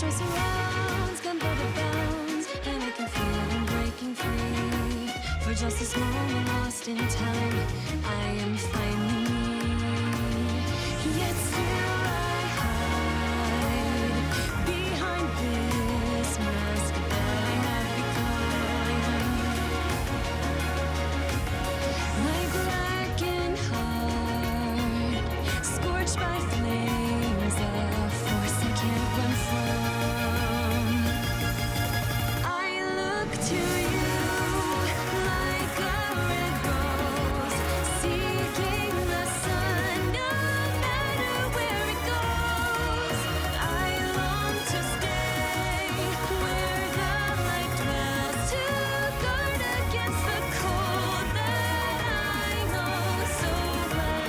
joy surrounds, gunpowder bounds, and I can feel them breaking free. For just this moment lost in time, I am finally me. Yet still I hide behind this mask that I have become. My blackened heart, scorched by flames, a force I can't run from. I look to you like a red rose, seeking the sun, no matter where it goes. I long to stay where the light dwells, to guard against the cold that I know so well.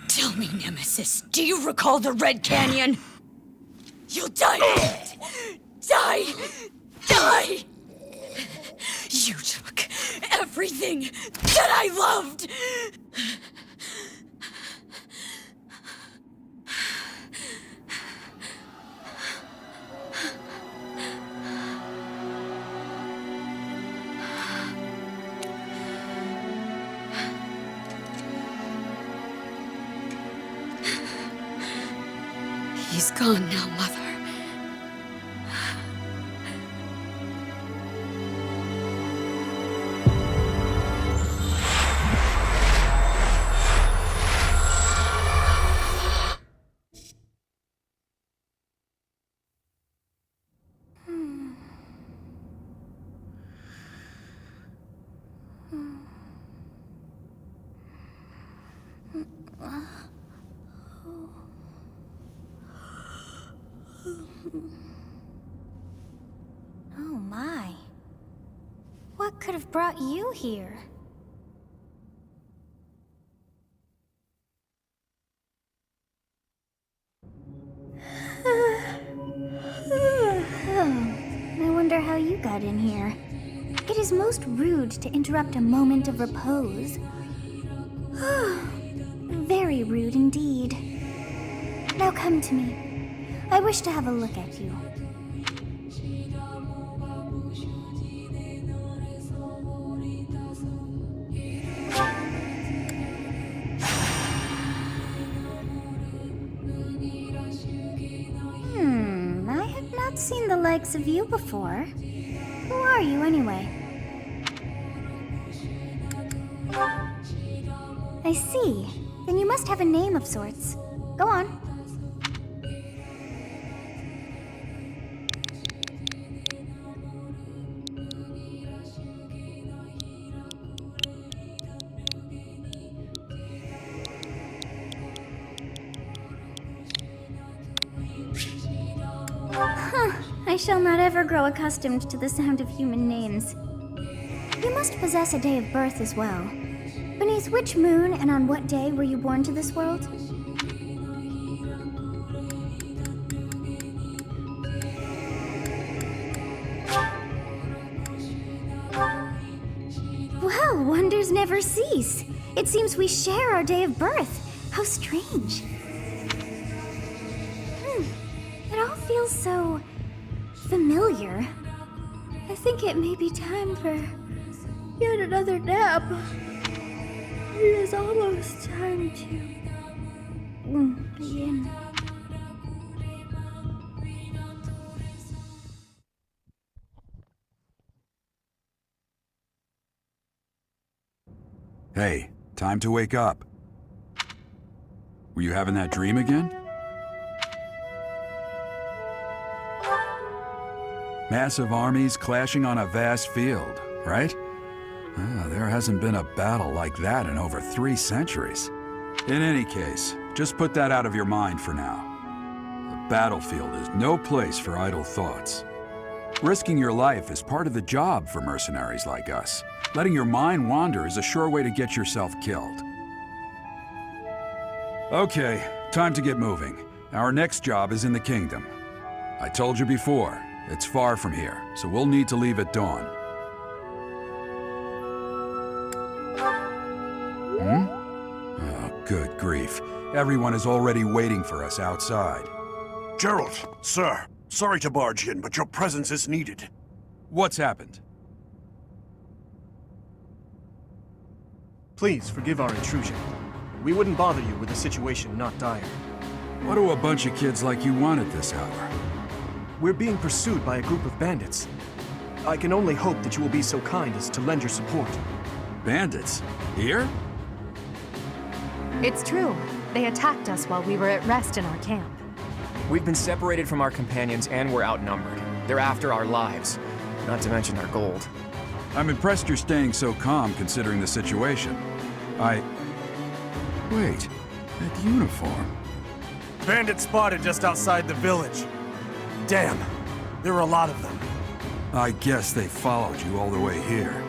Tell me, Nemesis, do you recall the Red Canyon? You'll die in it! Die! Die! You took everything that I loved! He's gone now, Mother. could have brought you here? I wonder how you got in here. It is most rude to interrupt a moment of repose. Very rude indeed. Now come to me. I wish to have a look at you. I have not seen the likes of you before. Who are you, anyway? I see. Then you must have a name of sorts. Go on. I shall not ever grow accustomed to the sound of human names. You must possess a day of birth as well. Beneath which moon and on what day were you born to this world? Well, wonders never cease. It seems we share our day of birth. How strange. It all feels so familiar. I think it may be time for yet another nap. It is almost time to begin. Hey, time to wake up. Were you having that dream again? Massive armies clashing on a vast field, right? There hasn't been a battle like that in over 3 centuries. In any case, just put that out of your mind for now. The battlefield is no place for idle thoughts. Risking your life is part of the job for mercenaries like us. Letting your mind wander is a sure way to get yourself killed. Okay, time to get moving. Our next job is in the kingdom. I told you before, it's far from here, so we'll need to leave at dawn. Oh, good grief. Everyone is already waiting for us outside. Gerald, sir, sorry to barge in, but your presence is needed. What's happened? Please forgive our intrusion. We wouldn't bother you with a situation not dire. What do a bunch of kids like you want at this hour? We're being pursued by a group of bandits. I can only hope that you will be so kind as to lend your support. Bandits? Here? It's true. They attacked us while we were at rest in our camp. We've been separated from our companions and we're outnumbered. They're after our lives, not to mention our gold. I'm impressed you're staying so calm considering the situation. Wait, that uniform. Bandits spotted just outside the village. Damn, there were a lot of them. I guess they followed you all the way here.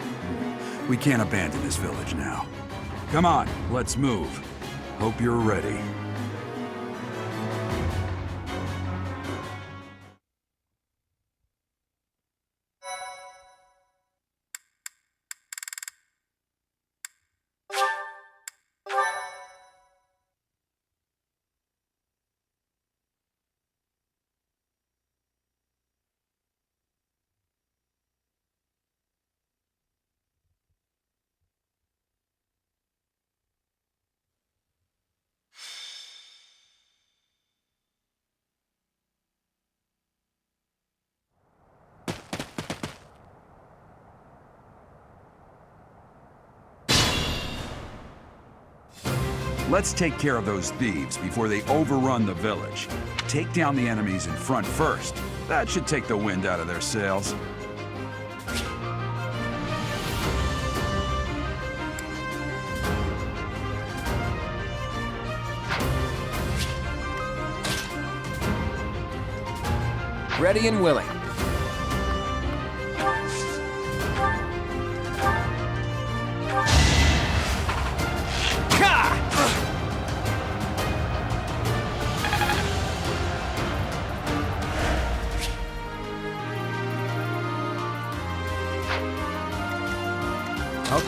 We can't abandon this village now. Come on, let's move. Hope you're ready. Let's take care of those thieves before they overrun the village. Take down the enemies in front first. That should take the wind out of their sails. Ready and willing.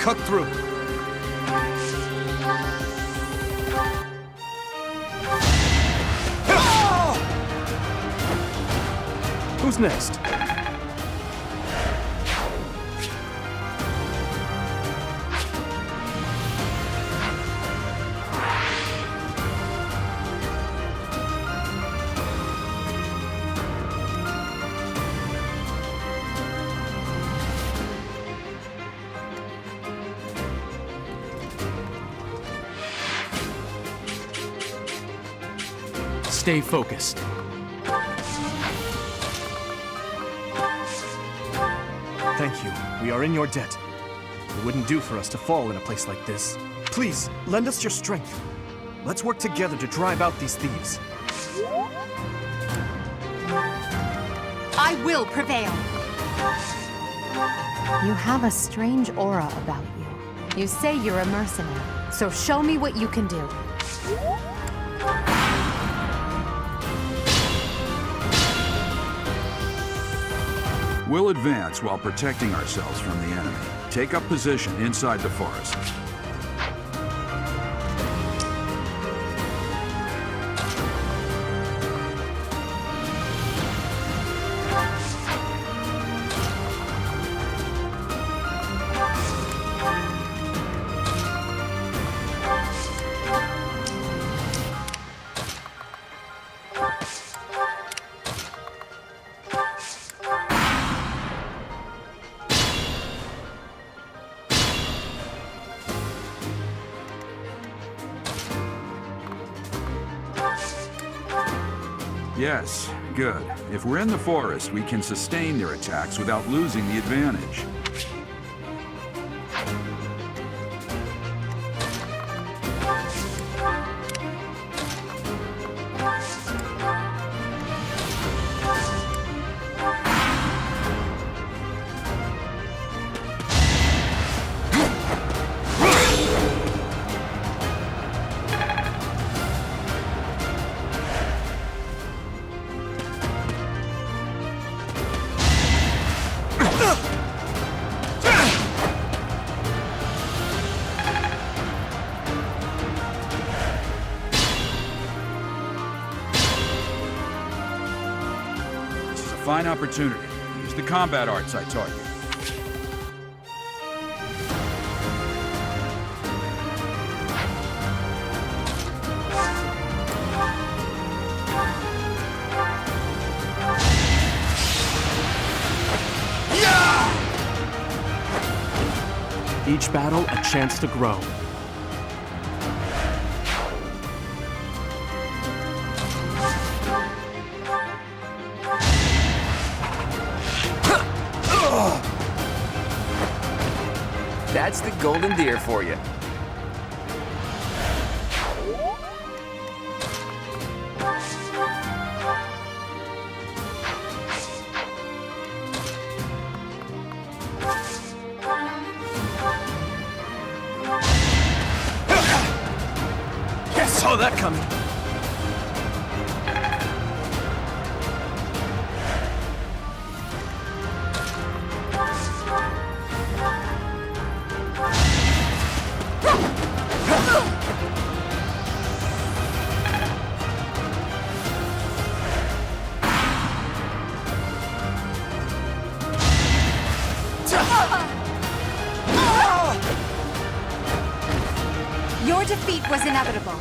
cut through. Who's next? Stay focused. Thank you. We are in your debt. It wouldn't do for us to fall in a place like this. Please, lend us your strength. Let's work together to drive out these thieves. I will prevail. You have a strange aura about you. You say you're a mercenary, so show me what you can do. We'll advance while protecting ourselves from the enemy. Take up position inside the forest. Yes, good. If we're in the forest, we can sustain their attacks without losing the advantage. Fine opportunity. Use the combat arts I taught you. Each battle, a chance to grow. That's the golden deer for you. I saw that coming. Your defeat was inevitable.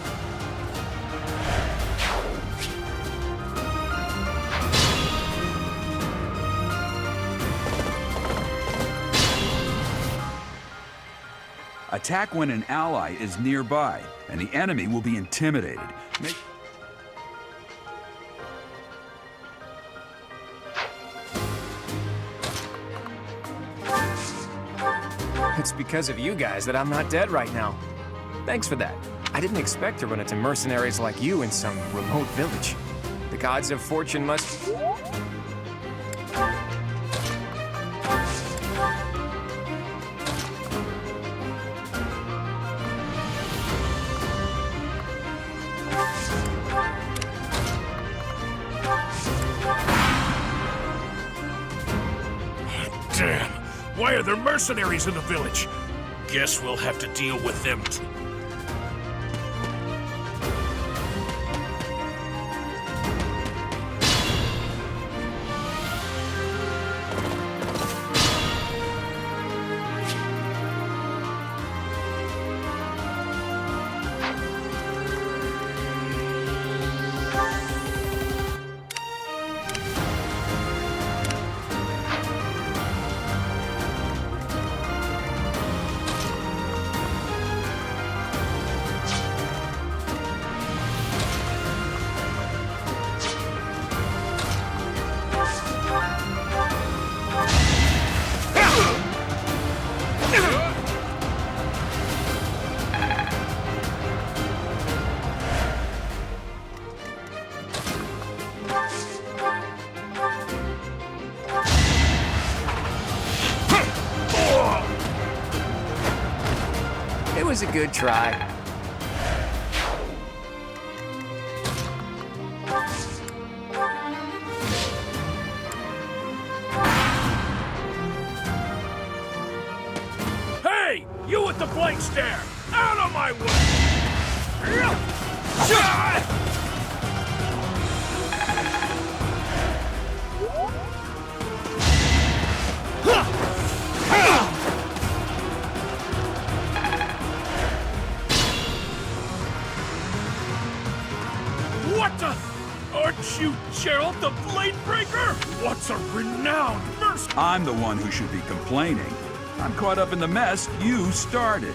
Attack when an ally is nearby, and the enemy will be intimidated. It's because of you guys that I'm not dead right now. Thanks for that. I didn't expect to run into mercenaries like you in some remote village. The gods of fortune must... Damn! Why are there mercenaries in the village? Guess we'll have to deal with them too. It was a good try. Hey! You with the blank stare! Out of my way! What the? Aren't you Gerald the Blade Breaker? What's a renowned mercenary? I'm the one who should be complaining. I'm caught up in the mess you started.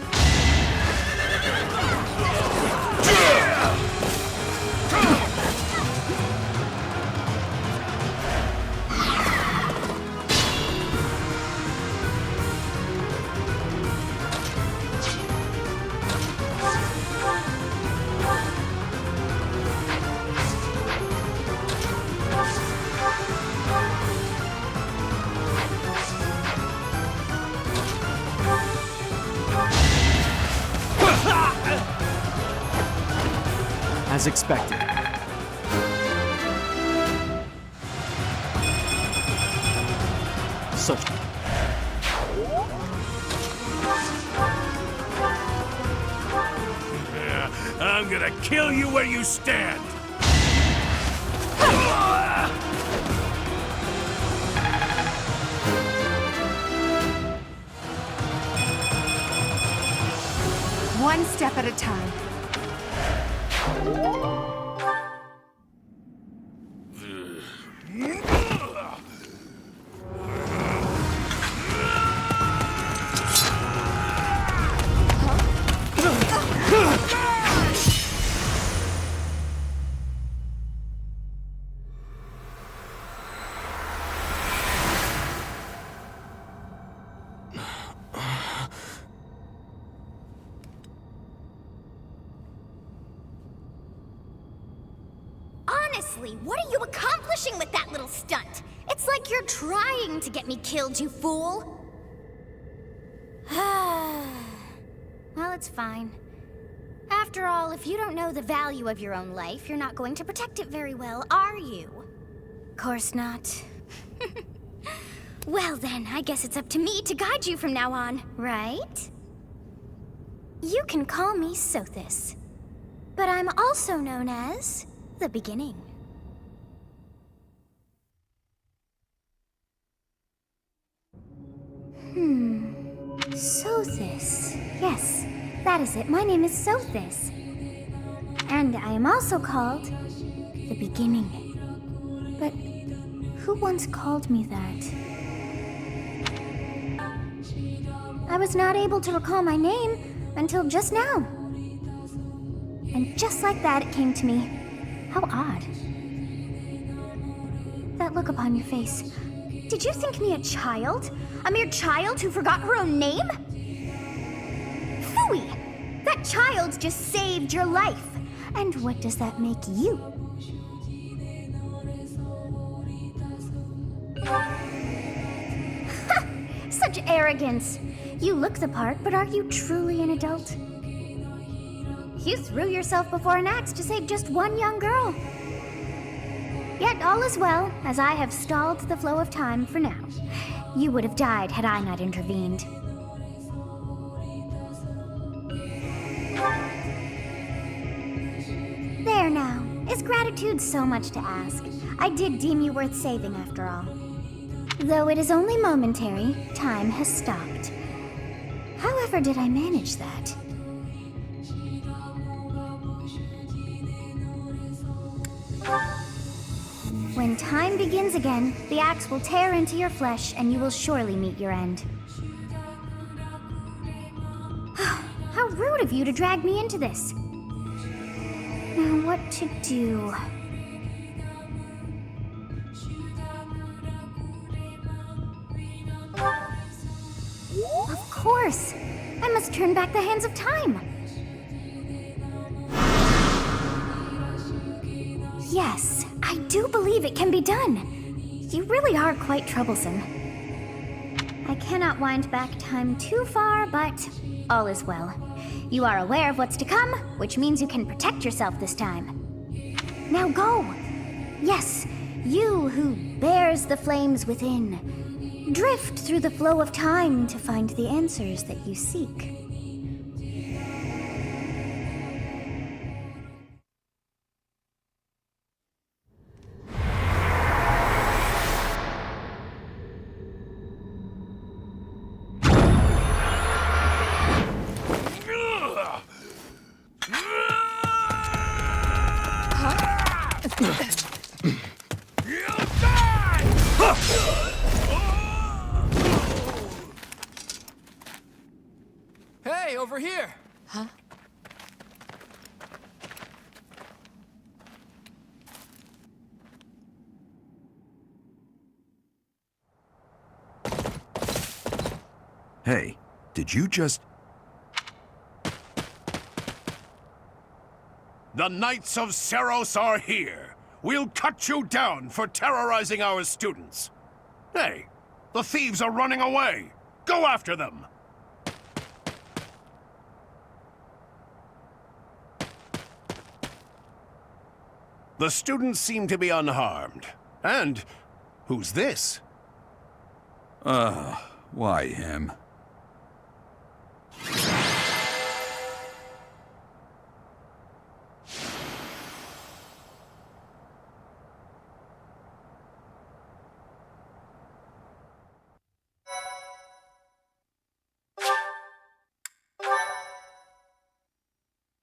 As expected. Such... I'm gonna kill you where you stand! One step at a time. Honestly, what are you accomplishing with that little stunt? It's like you're trying to get me killed, you fool! Well, it's fine. After all, if you don't know the value of your own life, you're not going to protect it very well, are you? Course not. Well then, I guess it's up to me to guide you from now on, right? You can call me Sothis, but I'm also known as the Beginning. Sothis. Yes, that is it. My name is Sothis. And I am also called the Beginning. But who once called me that? I was not able to recall my name until just now. And just like that, it came to me. How odd. That look upon your face. Did you think me a child? A mere child who forgot her own name? Phooey! That child just saved your life. And what does that make you? Such arrogance. You look the part, but are you truly an adult? You threw yourself before an axe to save just one young girl. Yet all is well, as I have stalled the flow of time for now. You would have died had I not intervened. gratitude so much to ask. I did deem you worth saving after all. Though it is only momentary, time has stopped. However did I manage that? When time begins again, the axe will tear into your flesh and you will surely meet your end. How rude of you to drag me into this. Now what to do? Of course! I must turn back the hands of time! Yes, I do believe it can be done. You really are quite troublesome. I cannot wind back time too far, but all is well. You are aware of what's to come, which means you can protect yourself this time. Now go! Yes, you who bears the flames within. Drift through the flow of time to find the answers that you seek. Hey, over here! Huh? Hey, did you just... The Knights of Seros are here. We'll cut you down for terrorizing our students. Hey, the thieves are running away. Go after them. The students seem to be unharmed. And who's this? Why him?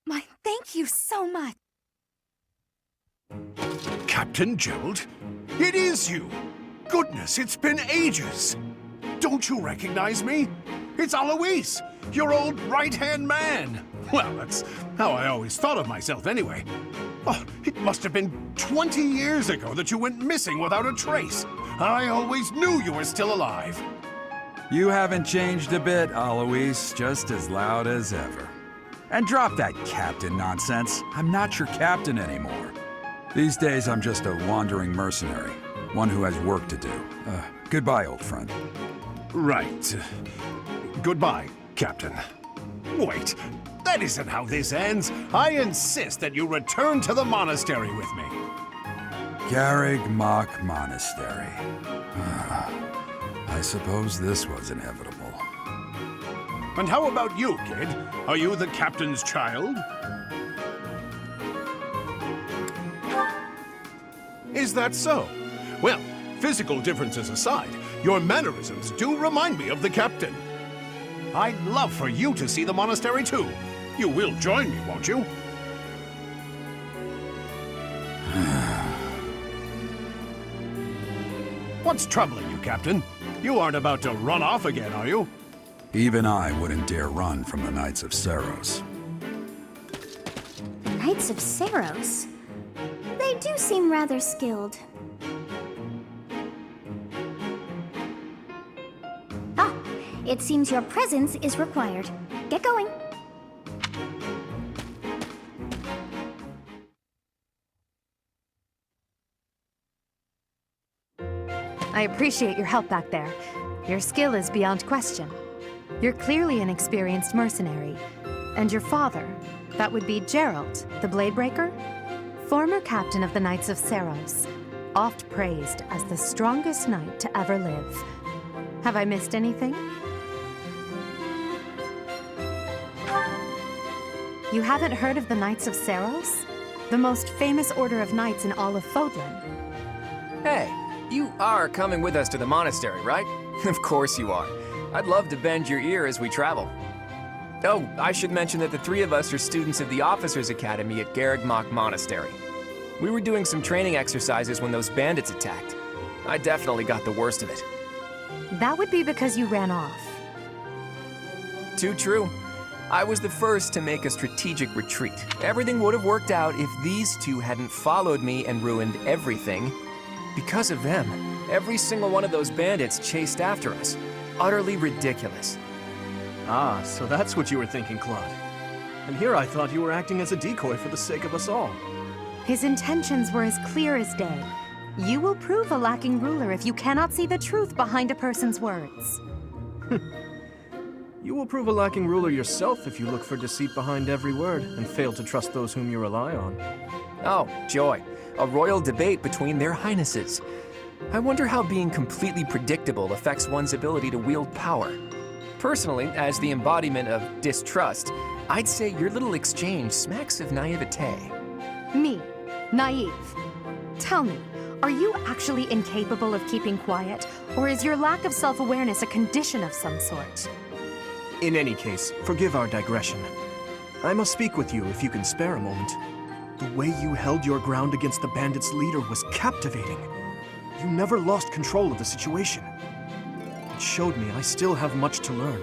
My thank you so much. Captain Gerald? It is you! Goodness, it's been ages! Don't you recognize me? It's Alois, your old right-hand man! Well, that's how I always thought of myself anyway. Oh, it must have been 20 years ago that you went missing without a trace. I always knew you were still alive. You haven't changed a bit, Alois, just as loud as ever. And drop that captain nonsense. I'm not your captain anymore. These days, I'm just a wandering mercenary, one who has work to do. Goodbye, old friend. Right. Goodbye, Captain. Wait, that isn't how this ends. I insist that you return to the monastery with me. Garrig Mach Monastery. I suppose this was inevitable. And how about you, kid? Are you the captain's child? Is that so? Well, physical differences aside, your mannerisms do remind me of the captain. I'd love for you to see the monastery too. You will join me, won't you? What's troubling you, Captain? You aren't about to run off again, are you? Even I wouldn't dare run from the Knights of Seros. The Knights of Seros? They do seem rather skilled. Ah, it seems your presence is required. Get going. I appreciate your help back there. Your skill is beyond question. You're clearly an experienced mercenary. And your father, that would be Gerald, the Bladebreaker? Former captain of the Knights of Seros, oft praised as the strongest knight to ever live. Have I missed anything? You haven't heard of the Knights of Seros? the most famous order of knights in all of Fodlan. Hey, you are coming with us to the monastery, right? Of course you are. I'd love to bend your ear as we travel. Oh, I should mention that the three of us are students of the Officers' Academy at Garrigmach Monastery. We were doing some training exercises when those bandits attacked. I definitely got the worst of it. That would be because you ran off. Too true. I was the first to make a strategic retreat. Everything would have worked out if these two hadn't followed me and ruined everything. Because of them, every single one of those bandits chased after us. Utterly ridiculous. Ah, so that's what you were thinking, Claude. And here I thought you were acting as a decoy for the sake of us all. His intentions were as clear as day. You will prove a lacking ruler if you cannot see the truth behind a person's words. You will prove a lacking ruler yourself if you look for deceit behind every word and fail to trust those whom you rely on. Oh, joy. A royal debate between their highnesses. I wonder how being completely predictable affects one's ability to wield power. Personally, as the embodiment of distrust, I'd say your little exchange smacks of naivete. Me, naive. Tell me, are you actually incapable of keeping quiet, or is your lack of self-awareness a condition of some sort? In any case, forgive our digression. I must speak with you if you can spare a moment. The way you held your ground against the bandits' leader was captivating. You never lost control of the situation. It showed me I still have much to learn.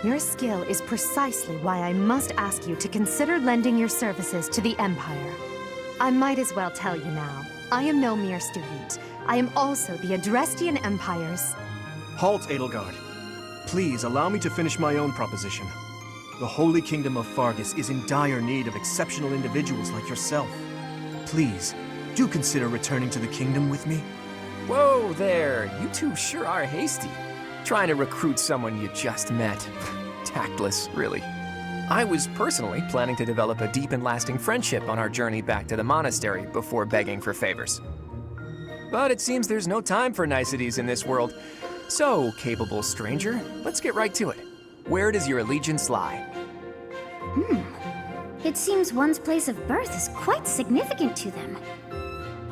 Your skill is precisely why I must ask you to consider lending your services to the Empire. I might as well tell you now, I am no mere student. I am also the Adrestian Empire's... Halt, Edelgard. Please allow me to finish my own proposition. The Holy Kingdom of Fargus is in dire need of exceptional individuals like yourself. Please, do consider returning to the kingdom with me. Whoa there, you two sure are hasty. Trying to recruit someone you just met. Tactless, really. I was personally planning to develop a deep and lasting friendship on our journey back to the monastery before begging for favors. But it seems there's no time for niceties in this world. So, capable stranger, let's get right to it. Where does your allegiance lie? It seems one's place of birth is quite significant to them.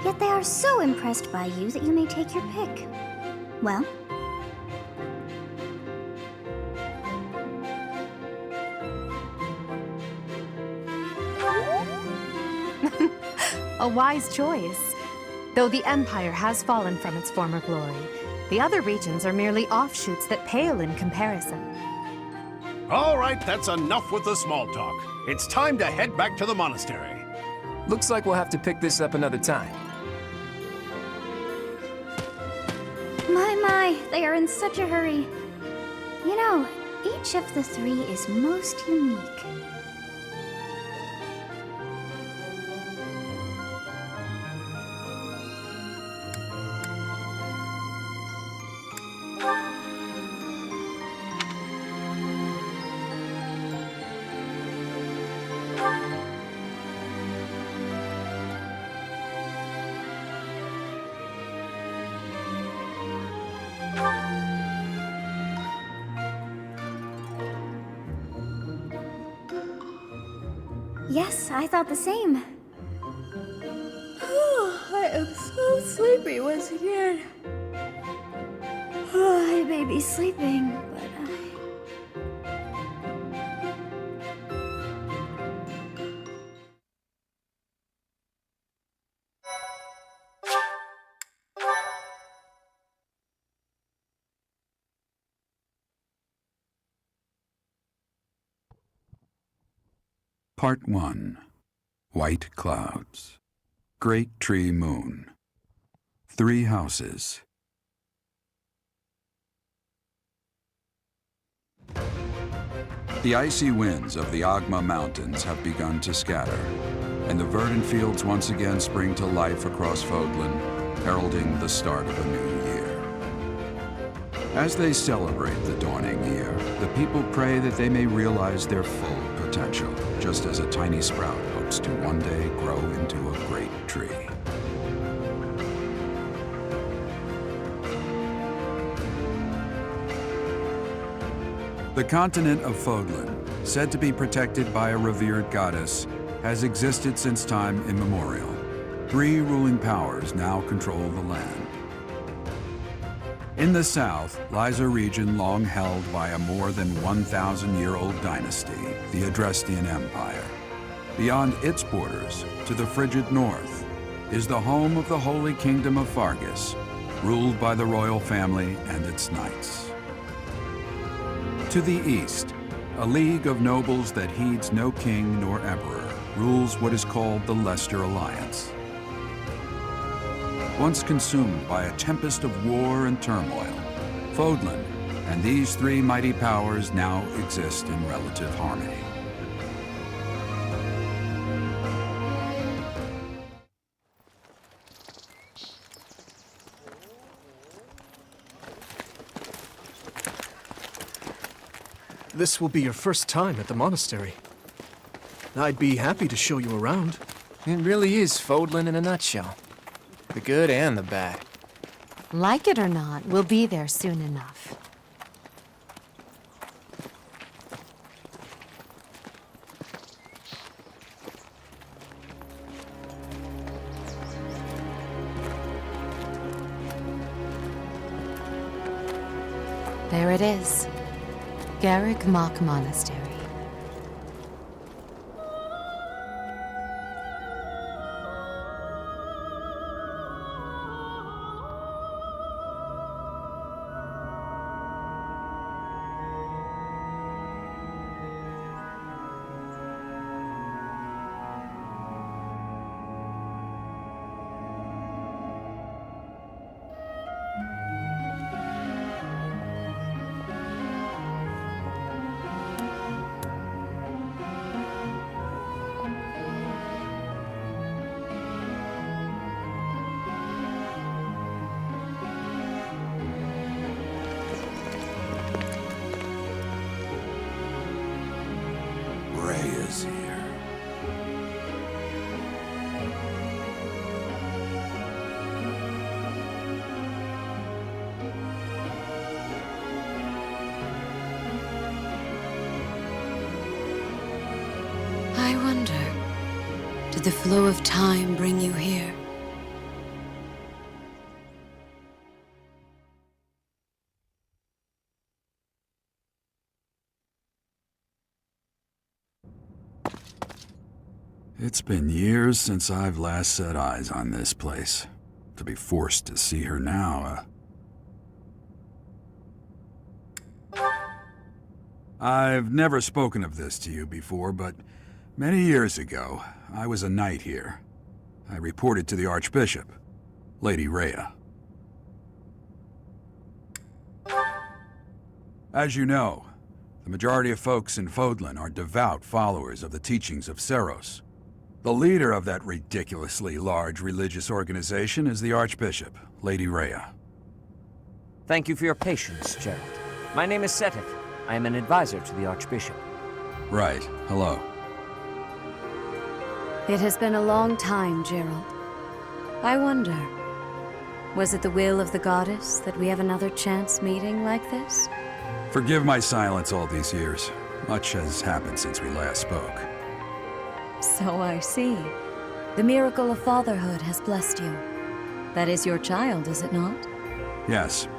Yet they are so impressed by you that you may take your pick. Well, A wise choice. Though the Empire has fallen from its former glory, the other regions are merely offshoots that pale in comparison. All right, that's enough with the small talk. It's time to head back to the monastery. Looks like we'll have to pick this up another time. my, they are in such a hurry. You know, each of the three is most unique. Yes, I thought the same. I am so sleepy once again. I may be sleeping, but Part 1. White Clouds. Great Tree Moon. 3 houses. The icy winds of the Agma Mountains have begun to scatter, and the verdant fields once again spring to life across Fodlan, heralding the start of a new year. As they celebrate the dawning year, the people pray that they may realize their full potential, just as a tiny sprout hopes to one day grow into a great tree. The continent of Fodlan, said to be protected by a revered goddess, has existed since time immemorial. 3 ruling powers now control the land. In the south lies a region long held by a more than 1,000-year-old dynasty, the Adrestian Empire. Beyond its borders, to the frigid north, is the home of the Holy Kingdom of Fargus, ruled by the royal family and its knights. To the east, a league of nobles that heeds no king nor emperor rules what is called the Leicester Alliance. Once consumed by a tempest of war and turmoil, Fodlan and these 3 mighty powers now exist in relative harmony. This will be your first time at the monastery. I'd be happy to show you around. It really is Fodlan in a nutshell. The good and the bad. Like it or not, we'll be there soon enough. There it is. Garrick Mock Monastery. Rhea's here. I wonder, did the flow of time bring you here? It's been years since I've last set eyes on this place. To be forced to see her now, I've never spoken of this to you before, but many years ago, I was a knight here. I reported to the Archbishop, Lady Rhea. As you know, the majority of folks in Fodlan are devout followers of the teachings of Seros. The leader of that ridiculously large religious organization is the Archbishop, Lady Rhea. Thank you for your patience, Gerald. My name is Seteth. I am an advisor to the Archbishop. Right. Hello. It has been a long time, Gerald. I wonder, was it the will of the goddess that we have another chance meeting like this? Forgive my silence all these years. Much has happened since we last spoke. So I see. The miracle of fatherhood has blessed you. That is your child, is it not? Yes.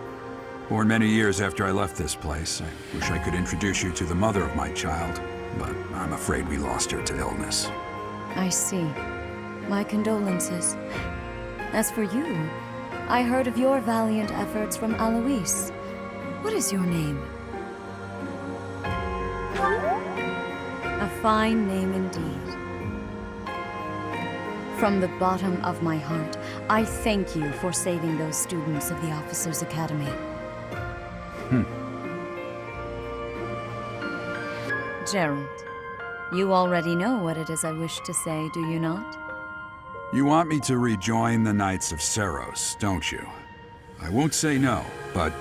Born many years after I left this place. I wish I could introduce you to the mother of my child, but I'm afraid we lost her to illness. I see. My condolences. As for you, I heard of your valiant efforts from Alois. What is your name? A fine name indeed. From the bottom of my heart, I thank you for saving those students of the Officers' Academy. Gerald, you already know what it is I wish to say, do you not? You want me to rejoin the Knights of Seros, don't you? I won't say no, but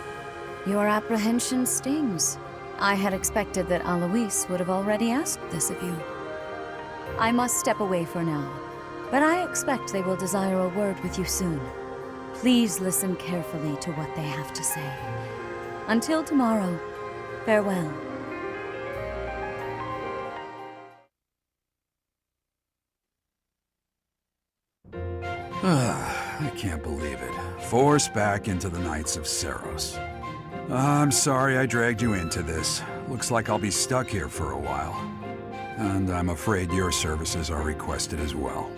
Your apprehension stings. I had expected that Alois would have already asked this of you. I must step away for now, but I expect they will desire a word with you soon. Please listen carefully to what they have to say. Until tomorrow, farewell. I can't believe it. Forced back into the Knights of Saros. I'm sorry I dragged you into this. Looks like I'll be stuck here for a while. And I'm afraid your services are requested as well.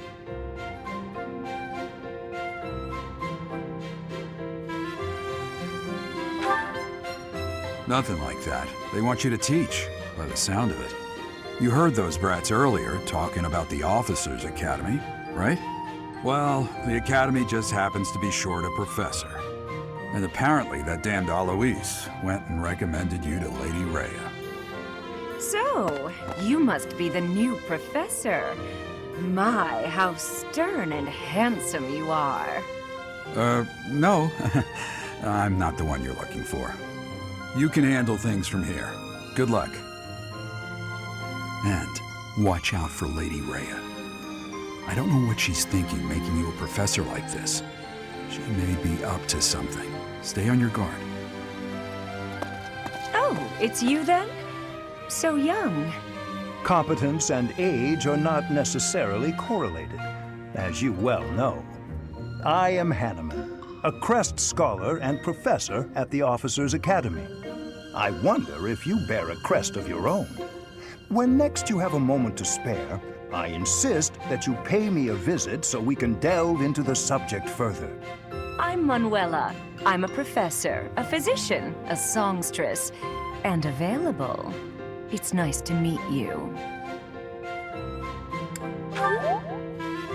Nothing like that. They want you to teach, by the sound of it. You heard those brats earlier talking about the Officers' Academy, right? Well, the Academy just happens to be short a professor. And apparently that damned Alois went and recommended you to Lady Rhea. So, you must be the new professor. My, how stern and handsome you are. No. I'm not the one you're looking for. You can handle things from here. Good luck. And watch out for Lady Rhea. I don't know what she's thinking making you a professor like this. She may be up to something. Stay on your guard. Oh, it's you then? So young. Competence and age are not necessarily correlated, as you well know. I am Hanneman, a Crest Scholar and Professor at the Officers' Academy. I wonder if you bear a crest of your own. When next you have a moment to spare, I insist that you pay me a visit so we can delve into the subject further. I'm Manuela. I'm a professor, a physician, a songstress, and available. It's nice to meet you.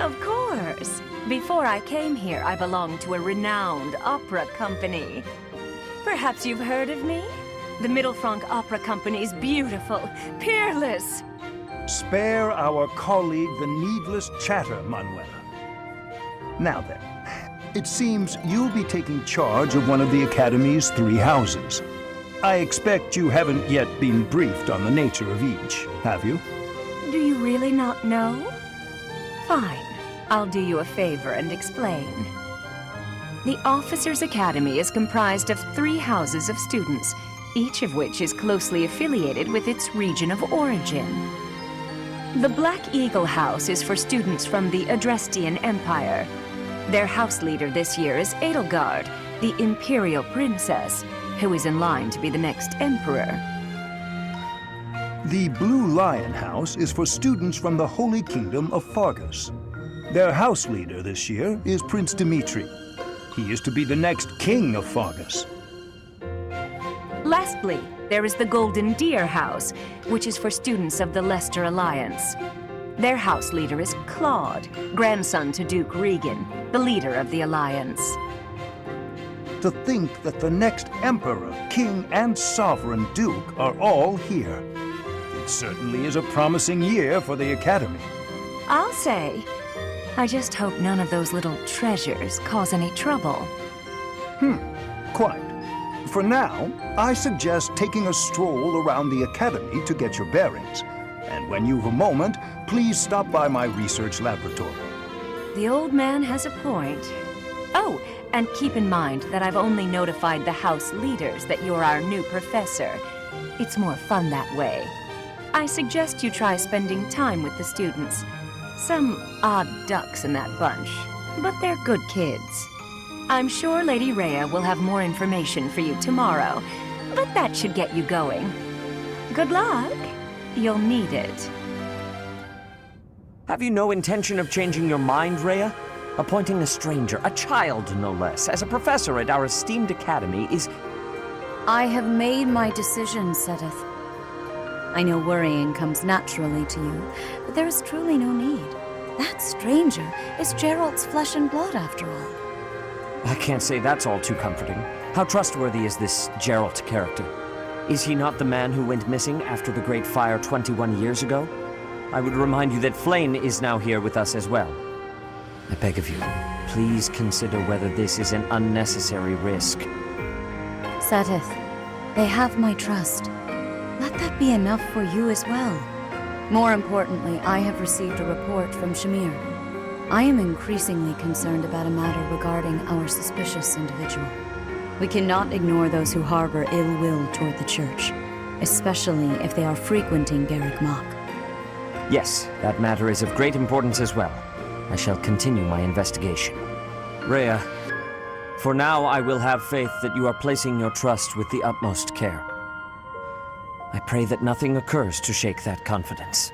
Of course. Before I came here, I belonged to a renowned opera company. Perhaps you've heard of me? The Middlefranc Opera Company's beautiful, peerless. Spare our colleague the needless chatter, Manuela. Now then, it seems you'll be taking charge of one of the Academy's 3 houses. I expect you haven't yet been briefed on the nature of each, have you? Do you really not know? Fine. I'll do you a favor and explain. The Officers' Academy is comprised of 3 houses of students, each of which is closely affiliated with its region of origin. The Black Eagle House is for students from the Adrestian Empire. Their house leader this year is Edelgard, the Imperial Princess, who is in line to be the next emperor. The Blue Lion House is for students from the Holy Kingdom of Fargus. Their house leader this year is Prince Dimitri. He is to be the next king of Fargus. Lastly, there is the Golden Deer House, which is for students of the Leicester Alliance. Their house leader is Claude, grandson to Duke Regan, the leader of the Alliance. To think that the next emperor, king, and sovereign duke are all here. It certainly is a promising year for the Academy. I'll say. I just hope none of those little treasures cause any trouble. Quite. For now, I suggest taking a stroll around the Academy to get your bearings. And when you've a moment, please stop by my research laboratory. The old man has a point. Oh, and keep in mind that I've only notified the house leaders that you're our new professor. It's more fun that way. I suggest you try spending time with the students. Some odd ducks in that bunch, but they're good kids. I'm sure Lady Rhea will have more information for you tomorrow, but that should get you going. Good luck. You'll need it. Have you no intention of changing your mind, Rhea? Appointing a stranger, a child no less, as a professor at our esteemed academy is... I have made my decision, Sedith. I know worrying comes naturally to you, but there is truly no need. That stranger is Gerald's flesh and blood, after all. I can't say that's all too comforting. How trustworthy is this Gerald character? Is he not the man who went missing after the Great Fire 21 years ago? I would remind you that Flayn is now here with us as well. I beg of you, please consider whether this is an unnecessary risk. Sedith, they have my trust. Let that be enough for you as well. More importantly, I have received a report from Shamir. I am increasingly concerned about a matter regarding our suspicious individual. We cannot ignore those who harbor ill will toward the Church, especially if they are frequenting Garrick Mach. Yes, that matter is of great importance as well. I shall continue my investigation. Rhea, for now I will have faith that you are placing your trust with the utmost care. I pray that nothing occurs to shake that confidence.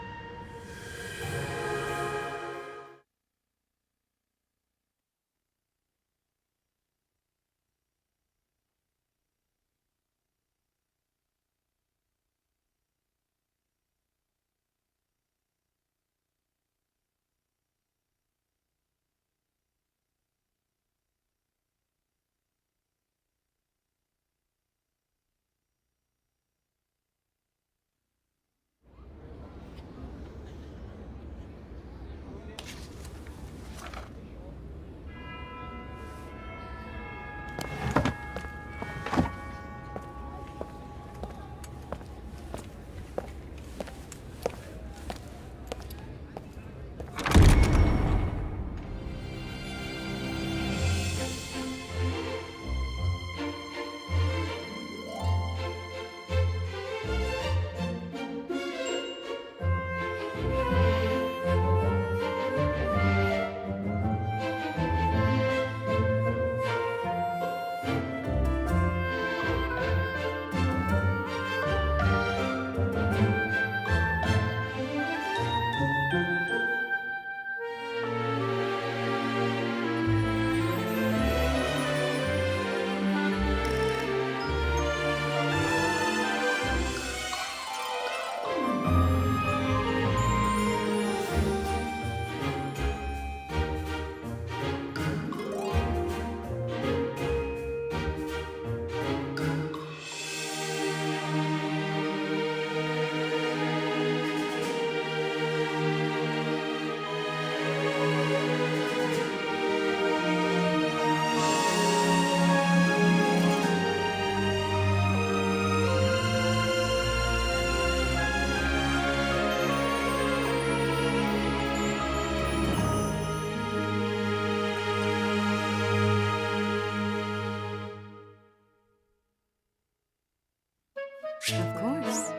Of course.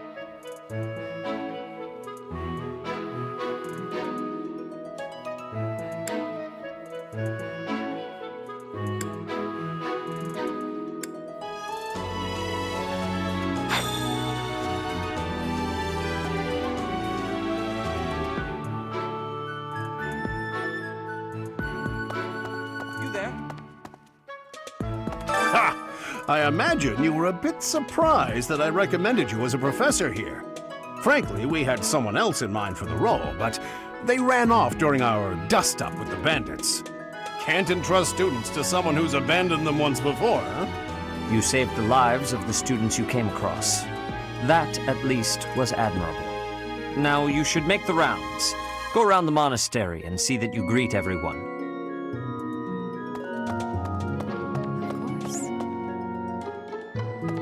You there? Ha! I imagine you were a bit surprised that I recommended you as a professor here. Frankly, we had someone else in mind for the role, but they ran off during our dust-up with the bandits. Can't entrust students to someone who's abandoned them once before, huh? You saved the lives of the students you came across. That, at least, was admirable. Now you should make the rounds. Go around the monastery and see that you greet everyone.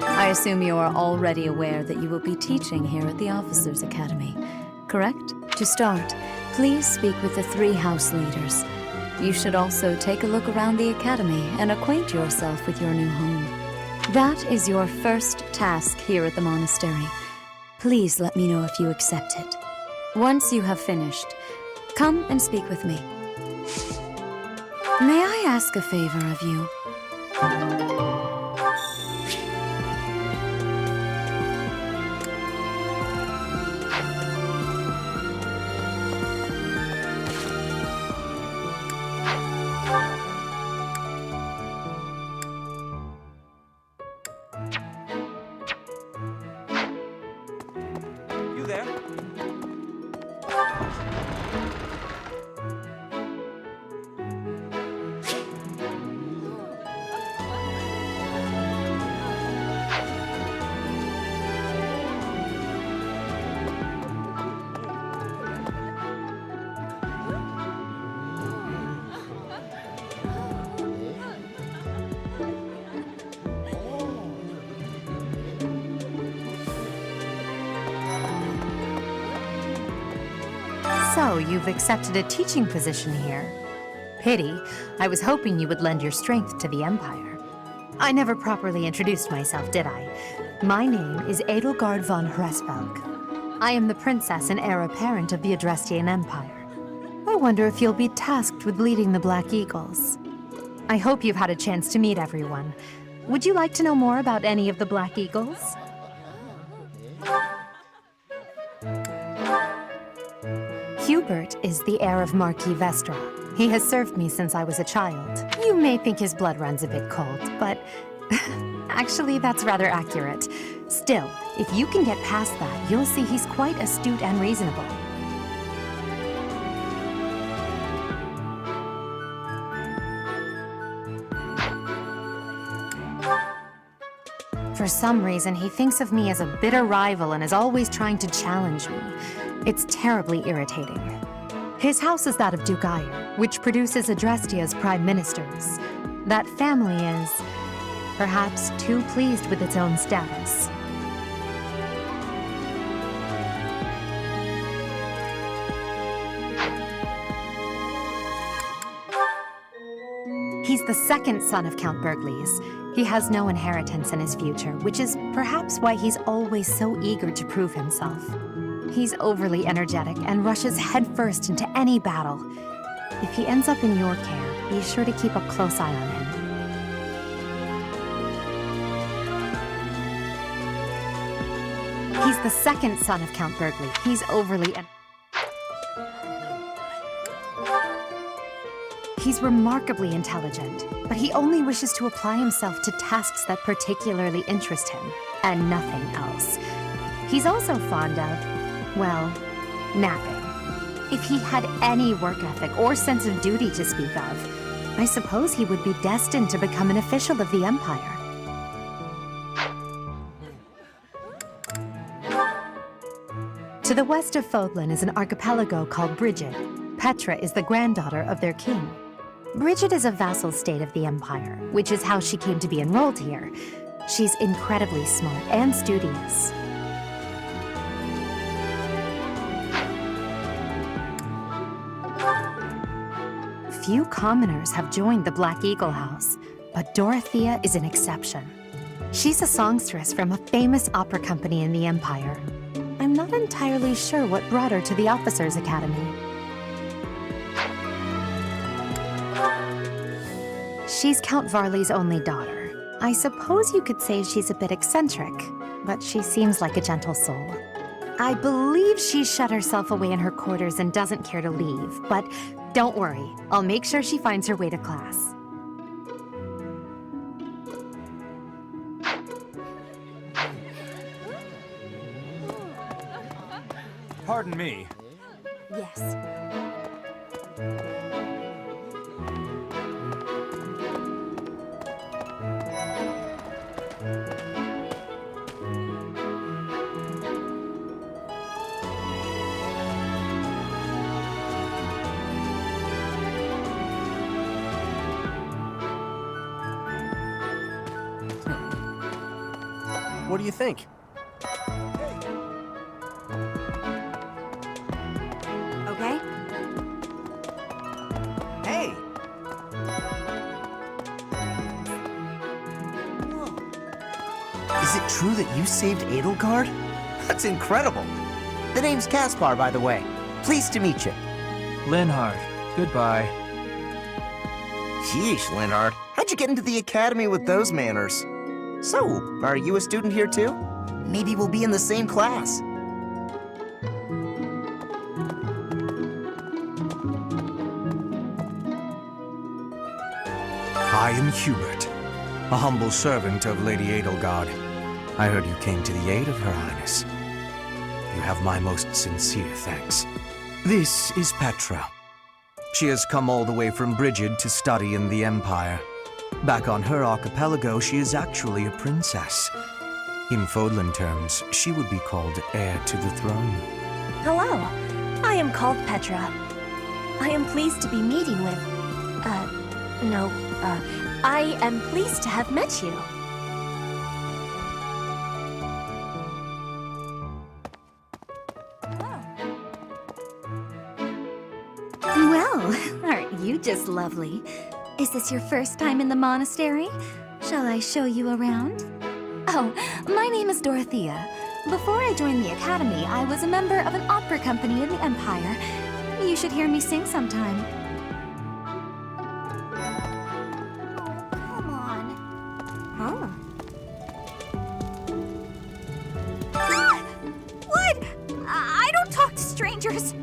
I assume you are already aware that you will be teaching here at the Officers' Academy, correct? To start, please speak with the 3 house leaders. You should also take a look around the academy and acquaint yourself with your new home. That is your first task here at the monastery. Please let me know if you accept it. Once you have finished, come and speak with me. May I ask a favor of you? You there? So, you've accepted a teaching position here. Pity. I was hoping you would lend your strength to the Empire. I never properly introduced myself, did I? My name is Edelgard von Hresvelg. I am the princess and heir apparent of the Adrestian Empire. Oh wonder if you'll be tasked with leading the Black Eagles. I hope you've had a chance to meet everyone. Would you like to know more about any of the Black Eagles? Hubert is the heir of Marquis Vestra. He has served me since I was a child. You may think his blood runs a bit cold, but actually that's rather accurate. Still, if you can get past that, you'll see he's quite astute and reasonable. For some reason, he thinks of me as a bitter rival and is always trying to challenge me. It's terribly irritating. His house is that of Duke Ire, which produces Adrestia's prime ministers. That family is, perhaps, too pleased with its own status. He's the second son of Count Bergliez. He has no inheritance in his future, which is perhaps why he's always so eager to prove himself. He's overly energetic and rushes headfirst into any battle. If he ends up in your care, be sure to keep a close eye on him. He's the second son of Count Bergliez. He's He's remarkably intelligent, but he only wishes to apply himself to tasks that particularly interest him, and nothing else. He's also fond of, well, napping. If he had any work ethic or sense of duty to speak of, I suppose he would be destined to become an official of the Empire. To the west of Fodlan is an archipelago called Brigid. Petra is the granddaughter of their king. Brigid is a vassal state of the Empire, which is how she came to be enrolled here. She's incredibly smart and studious. Few commoners have joined the Black Eagle House, but Dorothea is an exception. She's a songstress from a famous opera company in the Empire. I'm not entirely sure what brought her to the Officers' Academy. She's Count Varley's only daughter. I suppose you could say she's a bit eccentric, but she seems like a gentle soul. I believe she's shut herself away in her quarters and doesn't care to leave, but don't worry, I'll make sure she finds her way to class. Pardon me. Yes. What do you think? Okay? Hey! Is it true that you saved Edelgard? That's incredible. The name's Caspar, by the way. Pleased to meet you. Linhard, goodbye. Sheesh, Linhard. How'd you get into the academy with those manners? So, are you a student here too? Maybe we'll be in the same class. I am Hubert, a humble servant of Lady Edelgard. I heard you came to the aid of Her Highness. You have my most sincere thanks. This is Petra. She has come all the way from Brigid to study in the Empire. Back on her archipelago, she is actually a princess. In Fodlan terms, she would be called heir to the throne. Hello. I am called Petra. I am pleased to be meeting with... I am pleased to have met you. Well, aren't you just lovely? Is this your first time in the monastery? Shall I show you around? Oh, my name is Dorothea. Before I joined the academy, I was a member of an opera company in the Empire. You should hear me sing sometime. Come on. Huh? Ah! What? I don't talk to strangers.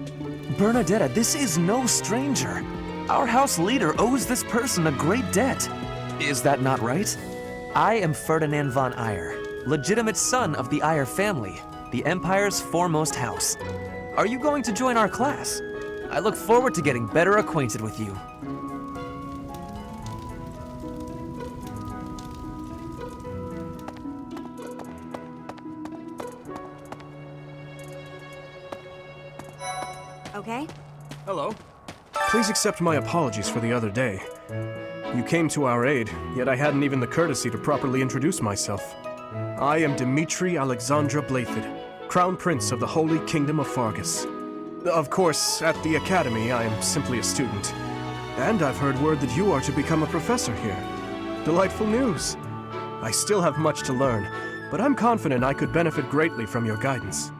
Bernadetta, this is no stranger. Our house leader owes this person a great debt. Is that not right? I am Ferdinand von Eyre, legitimate son of the Eyre family, the Empire's foremost house. Are you going to join our class? I look forward to getting better acquainted with you. Okay. Hello. Please accept my apologies for the other day. You came to our aid, yet I hadn't even the courtesy to properly introduce myself. I am Dimitri Alexandra Blathid, Crown Prince of the Holy Kingdom of Fargus. Of course, at the Academy, I am simply a student. And I've heard word that you are to become a professor here. Delightful news. I still have much to learn, but I'm confident I could benefit greatly from your guidance.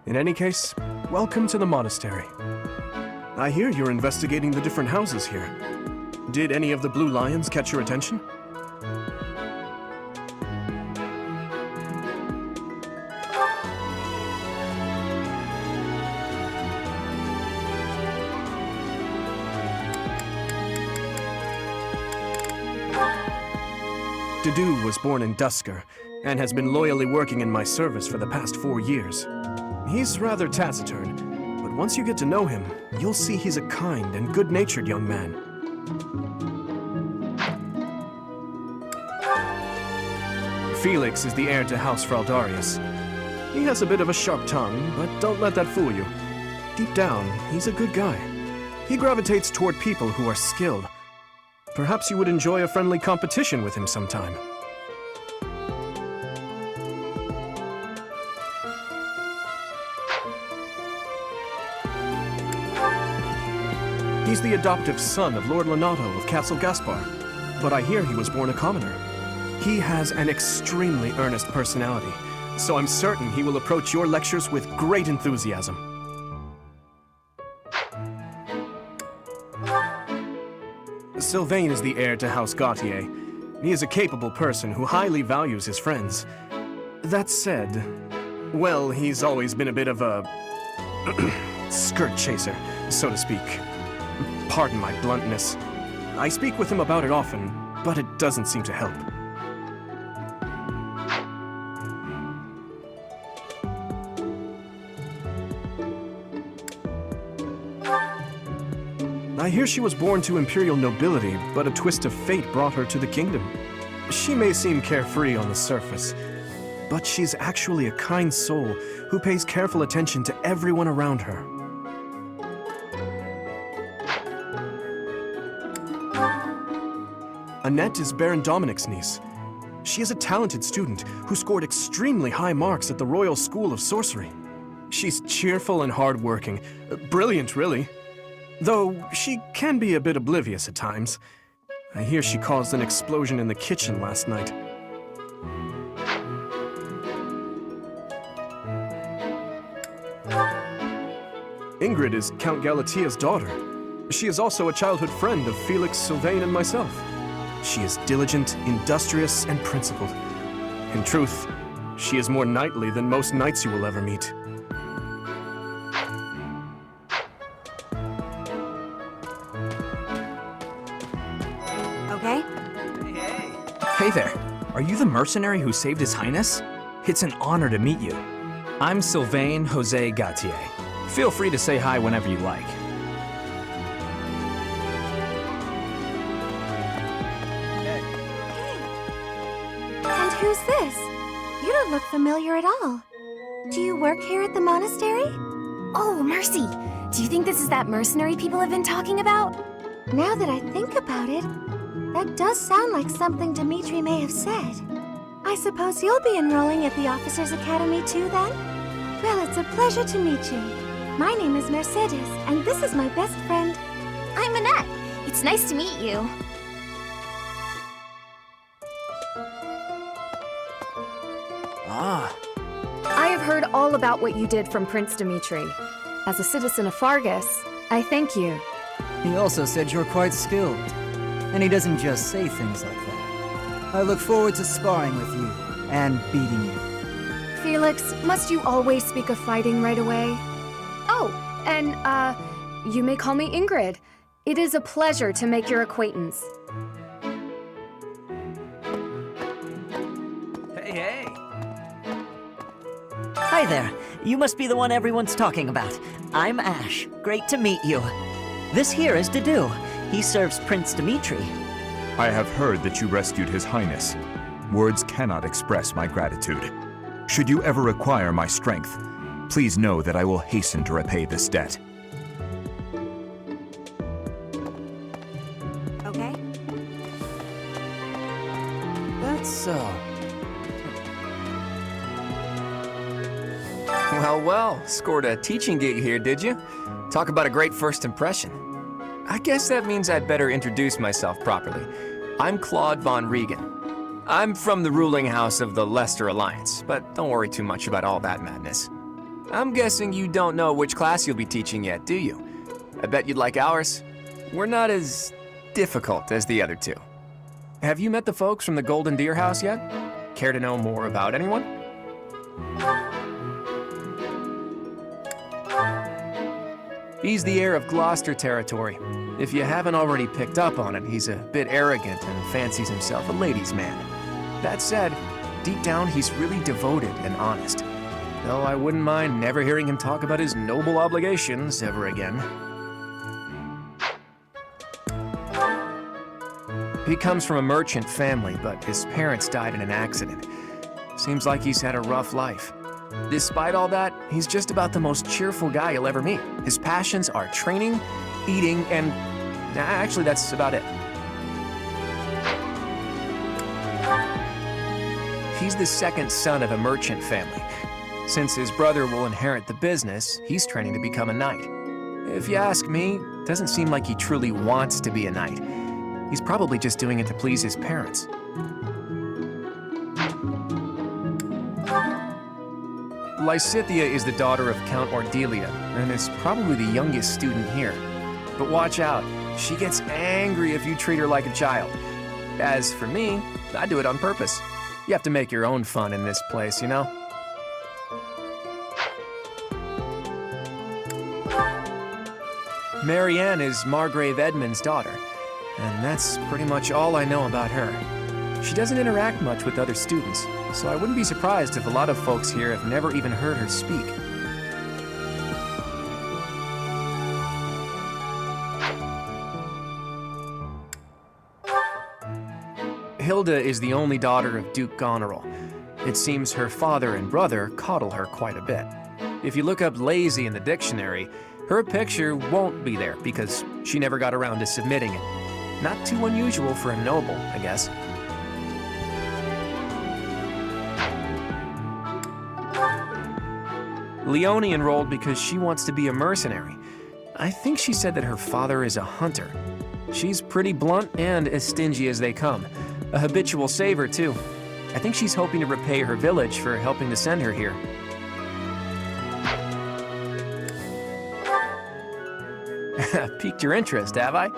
In any case, welcome to the monastery. I hear you're investigating the different houses here. Did any of the blue lions catch your attention? Dedu was born in Dusker, and has been loyally working in my service for the past 4 years. He's rather taciturn, but once you get to know him, you'll see he's a kind and good-natured young man. Felix is the heir to House Fraldarius. He has a bit of a sharp tongue, but don't let that fool you. Deep down, he's a good guy. He gravitates toward people who are skilled. Perhaps you would enjoy a friendly competition with him sometime. He's the adoptive son of Lord Lenato of Castle Gaspar, but I hear he was born a commoner. He has an extremely earnest personality, so I'm certain he will approach your lectures with great enthusiasm. Sylvain is the heir to House Gautier. He is a capable person who highly values his friends. That said, well, he's always been a bit of a skirt chaser, so to speak. Pardon my bluntness. I speak with him about it often, but it doesn't seem to help. I hear she was born to imperial nobility, but a twist of fate brought her to the kingdom. She may seem carefree on the surface, but she's actually a kind soul who pays careful attention to everyone around her. Annette is Baron Dominic's niece. She is a talented student who scored extremely high marks at the Royal School of Sorcery. She's cheerful and hardworking. Brilliant, really. Though she can be a bit oblivious at times. I hear she caused an explosion in the kitchen last night. Ingrid is Count Galatia's daughter. She is also a childhood friend of Felix, Sylvain, and myself. She is diligent, industrious, and principled. In truth, she is more knightly than most knights you will ever meet. Okay? Hey there. Are you the mercenary who saved His Highness? It's an honor to meet you. I'm Sylvain Jose Gautier. Feel free to say hi whenever you like. And who's this? You don't look familiar at all. Do you work here at the monastery? Oh, mercy! Do you think this is that mercenary people have been talking about? Now that I think about it, that does sound like something Dimitri may have said. I suppose you'll be enrolling at the Officers' Academy too, then? Well, it's a pleasure to meet you. My name is Mercedes, and this is my best friend. I'm Annette. It's nice to meet you. Ah. I have heard all about what you did from Prince Dimitri. As a citizen of Fargus, I thank you. He also said you're quite skilled. And he doesn't just say things like that. I look forward to sparring with you and beating you. Felix, must you always speak of fighting right away? Oh, and, you may call me Ingrid. It is a pleasure to make your acquaintance. Hey! Hi there. You must be the one everyone's talking about. I'm Ash. Great to meet you. This here is Dedu. He serves Prince Dimitri. I have heard that you rescued His Highness. Words cannot express my gratitude. Should you ever require my strength, please know that I will hasten to repay this debt. Okay? That's, Well, scored a teaching gig here, did you? Talk about a great first impression. I guess that means I'd better introduce myself properly. I'm Claude von Regan. I'm from the ruling house of the Leicester Alliance, but don't worry too much about all that madness. I'm guessing you don't know which class you'll be teaching yet, do you? I bet you'd like ours. We're not as difficult as the other two. Have you met the folks from the Golden Deer House yet? Care to know more about anyone? He's the heir of Gloucester territory. If you haven't already picked up on it, he's a bit arrogant and fancies himself a ladies' man. That said, deep down he's really devoted and honest. Though I wouldn't mind never hearing him talk about his noble obligations ever again. He comes from a merchant family, but his parents died in an accident. Seems like he's had a rough life. Despite all that, he's just about the most cheerful guy you'll ever meet. His passions are training, eating, and actually that's about it. He's the second son of a merchant family. Since his brother will inherit the business, he's training to become a knight. If you ask me, it doesn't seem like he truly wants to be a knight. He's probably just doing it to please his parents. Lysithea is the daughter of Count Ordelia, and is probably the youngest student here. But watch out, she gets angry if you treat her like a child. As for me, I do it on purpose. You have to make your own fun in this place, you know? Marianne is Margrave Edmund's daughter, and that's pretty much all I know about her. She doesn't interact much with other students, so I wouldn't be surprised if a lot of folks here have never even heard her speak. Hilda is the only daughter of Duke Goneril. It seems her father and brother coddle her quite a bit. If you look up lazy in the dictionary, her picture won't be there because she never got around to submitting it. Not too unusual for a noble, I guess. Leone enrolled because she wants to be a mercenary. I think she said that her father is a hunter. She's pretty blunt and as stingy as they come. A habitual saver, too. I think she's hoping to repay her village for helping to send her here. Piqued your interest, have I?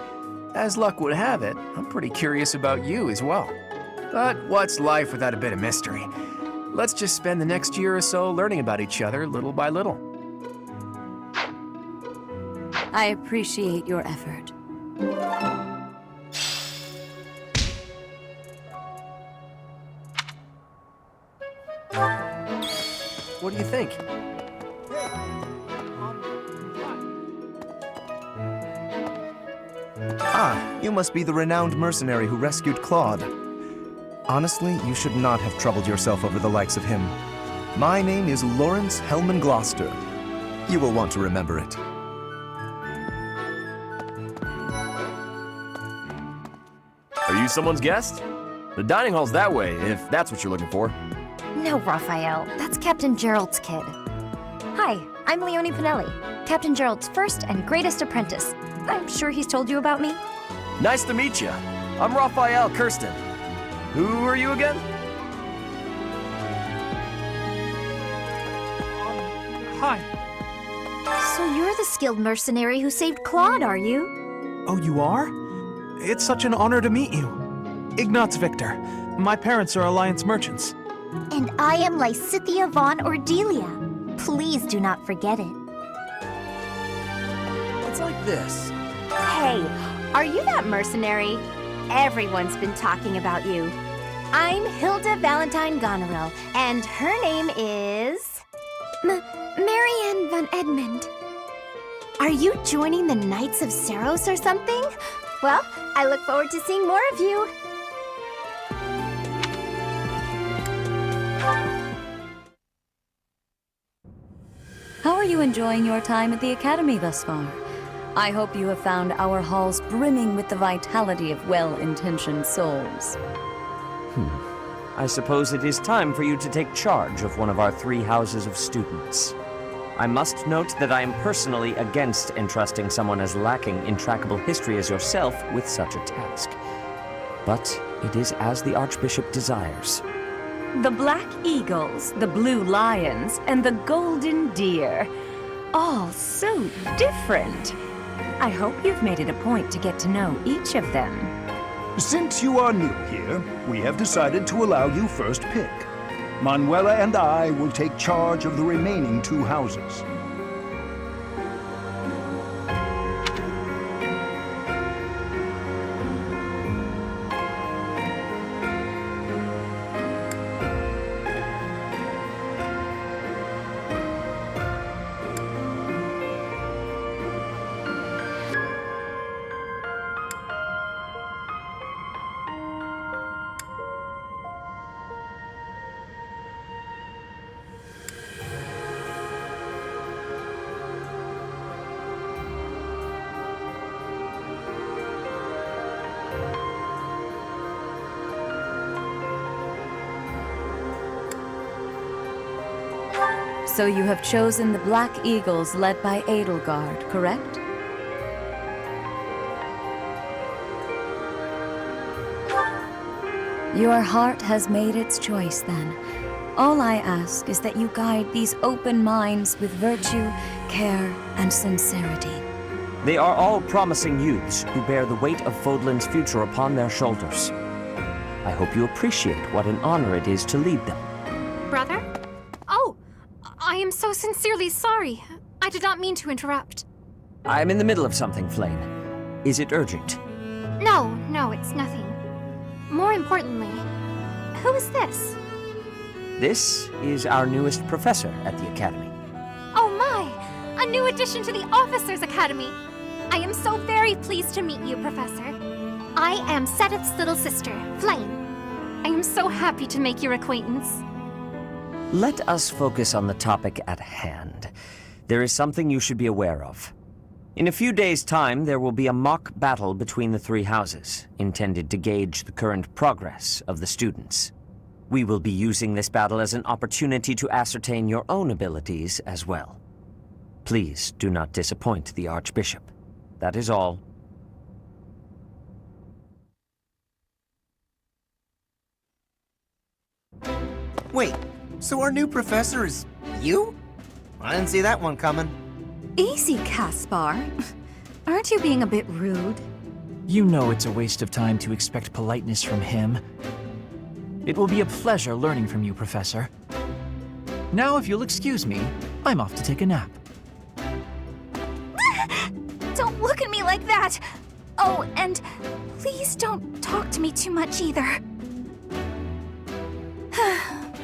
As luck would have it, I'm pretty curious about you as well. But what's life without a bit of mystery? Let's just spend the next year or so learning about each other little by little. I appreciate your effort. What do you think? Ah, you must be the renowned mercenary who rescued Claude. Honestly, you should not have troubled yourself over the likes of him. My name is Lawrence Hellman Gloucester. You will want to remember it. Are you someone's guest? The dining hall's that way, if that's what you're looking for. No, Raphael. That's Captain Gerald's kid. Hi, I'm Leone Pinelli, Captain Gerald's first and greatest apprentice. I'm sure he's told you about me. Nice to meet you. I'm Raphael Kirsten. Who are you again? Hi. So you're the skilled mercenary who saved Claude, are you? Oh, you are? It's such an honor to meet you. Ignatz Victor. My parents are Alliance merchants. And I am Lysithia von Ordelia. Please do not forget it. It's like this. Hey, are you that mercenary? Everyone's been talking about you. I'm Hilda Valentine Goneril, and her name is... Marianne von Edmund. Are you joining the Knights of Saros or something? Well, I look forward to seeing more of you. How are you enjoying your time at the Academy thus far? I hope you have found our halls brimming with the vitality of well-intentioned souls. I suppose it is time for you to take charge of one of our 3 houses of students. I must note that I am personally against entrusting someone as lacking in trackable history as yourself with such a task. But it is as the Archbishop desires. The Black Eagles, the Blue Lions, and the Golden Deer. All so different. I hope you've made it a point to get to know each of them. Since you are new here, we have decided to allow you first pick. Manuela and I will take charge of the remaining 2 houses. So you have chosen the Black Eagles led by Edelgard, correct? Your heart has made its choice, then. All I ask is that you guide these open minds with virtue, care, and sincerity. They are all promising youths who bear the weight of Fodlan's future upon their shoulders. I hope you appreciate what an honor it is to lead them. Brother? Oh, I am so sincerely sorry. I did not mean to interrupt. I'm in the middle of something, Flame. Is it urgent? No, it's nothing. More importantly, who is this? This is our newest professor at the Academy. Oh my! A new addition to the Officers' Academy! I am so very pleased to meet you, Professor. I am Sedith's little sister, Flame. I am so happy to make your acquaintance. Let us focus on the topic at hand. There is something you should be aware of. In a few days' time, there will be a mock battle between the 3 houses, intended to gauge the current progress of the students. We will be using this battle as an opportunity to ascertain your own abilities as well. Please do not disappoint the Archbishop. That is all. Wait, so our new professor is you? I didn't see that one coming. Easy, Caspar. Aren't you being a bit rude? You know it's a waste of time to expect politeness from him. It will be a pleasure learning from you, Professor. Now, if you'll excuse me, I'm off to take a nap. Don't look at me like that! Oh, and please don't talk to me too much either.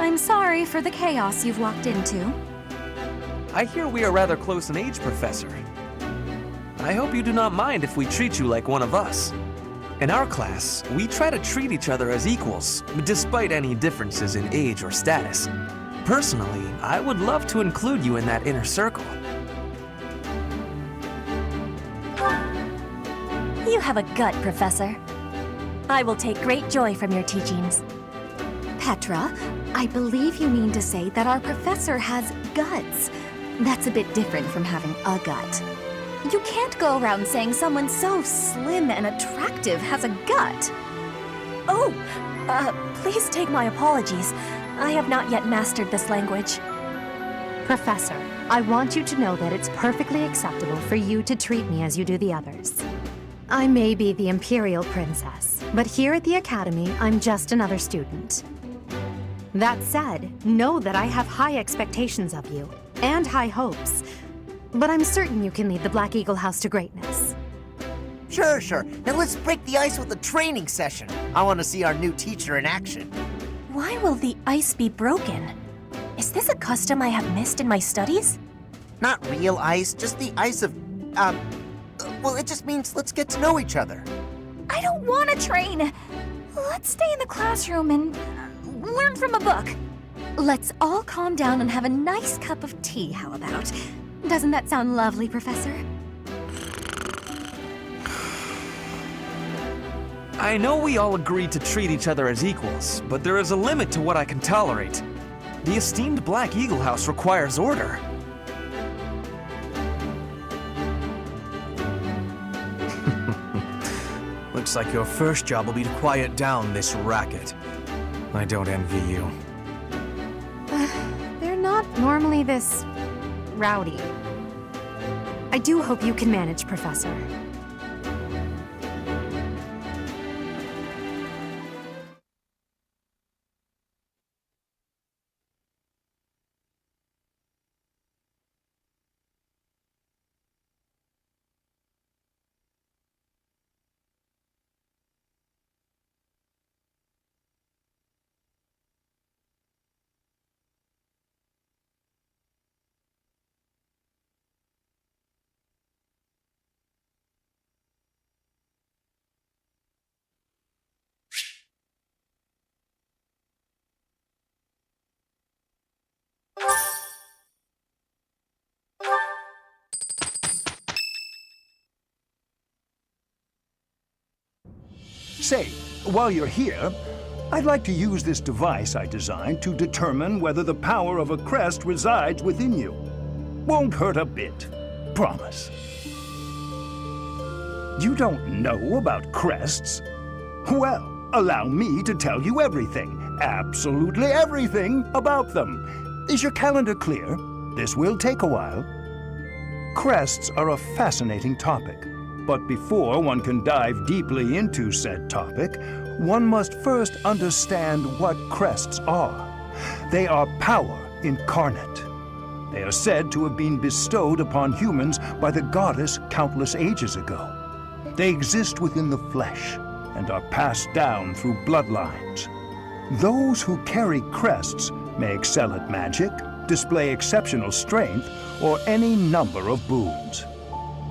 I'm sorry for the chaos you've walked into. I hear we are rather close in age, Professor. I hope you do not mind if we treat you like one of us. In our class, we try to treat each other as equals, despite any differences in age or status. Personally, I would love to include you in that inner circle. You have a gut, Professor. I will take great joy from your teachings. Petra, I believe you mean to say that our professor has guts. That's a bit different from having a gut. You can't go around saying someone so slim and attractive has a gut. Oh, please take my apologies. I have not yet mastered this language. Professor, I want you to know that it's perfectly acceptable for you to treat me as you do the others. I may be the Imperial Princess, but here at the Academy, I'm just another student. That said, know that I have high expectations of you, and high hopes. But I'm certain you can lead the Black Eagle House to greatness. Sure. Now let's break the ice with a training session. I want to see our new teacher in action. Why will the ice be broken? Is this a custom I have missed in my studies? Not real ice, just the ice of, well, it just means let's get to know each other. I don't want to train. Let's stay in the classroom and learn from a book. Let's all calm down and have a nice cup of tea, how about? Doesn't that sound lovely, Professor? I know we all agreed to treat each other as equals, but there is a limit to what I can tolerate. The esteemed Black Eagle House requires order. Looks like your first job will be to quiet down this racket. I don't envy you. They're not normally this rowdy. I do hope you can manage, Professor. Say, while you're here, I'd like to use this device I designed to determine whether the power of a crest resides within you. Won't hurt a bit. Promise. You don't know about crests? Well, allow me to tell you everything, absolutely everything about them. Is your calendar clear? This will take a while. Crests are a fascinating topic. But before one can dive deeply into said topic, one must first understand what crests are. They are power incarnate. They are said to have been bestowed upon humans by the goddess countless ages ago. They exist within the flesh and are passed down through bloodlines. Those who carry crests may excel at magic, display exceptional strength, or any number of boons.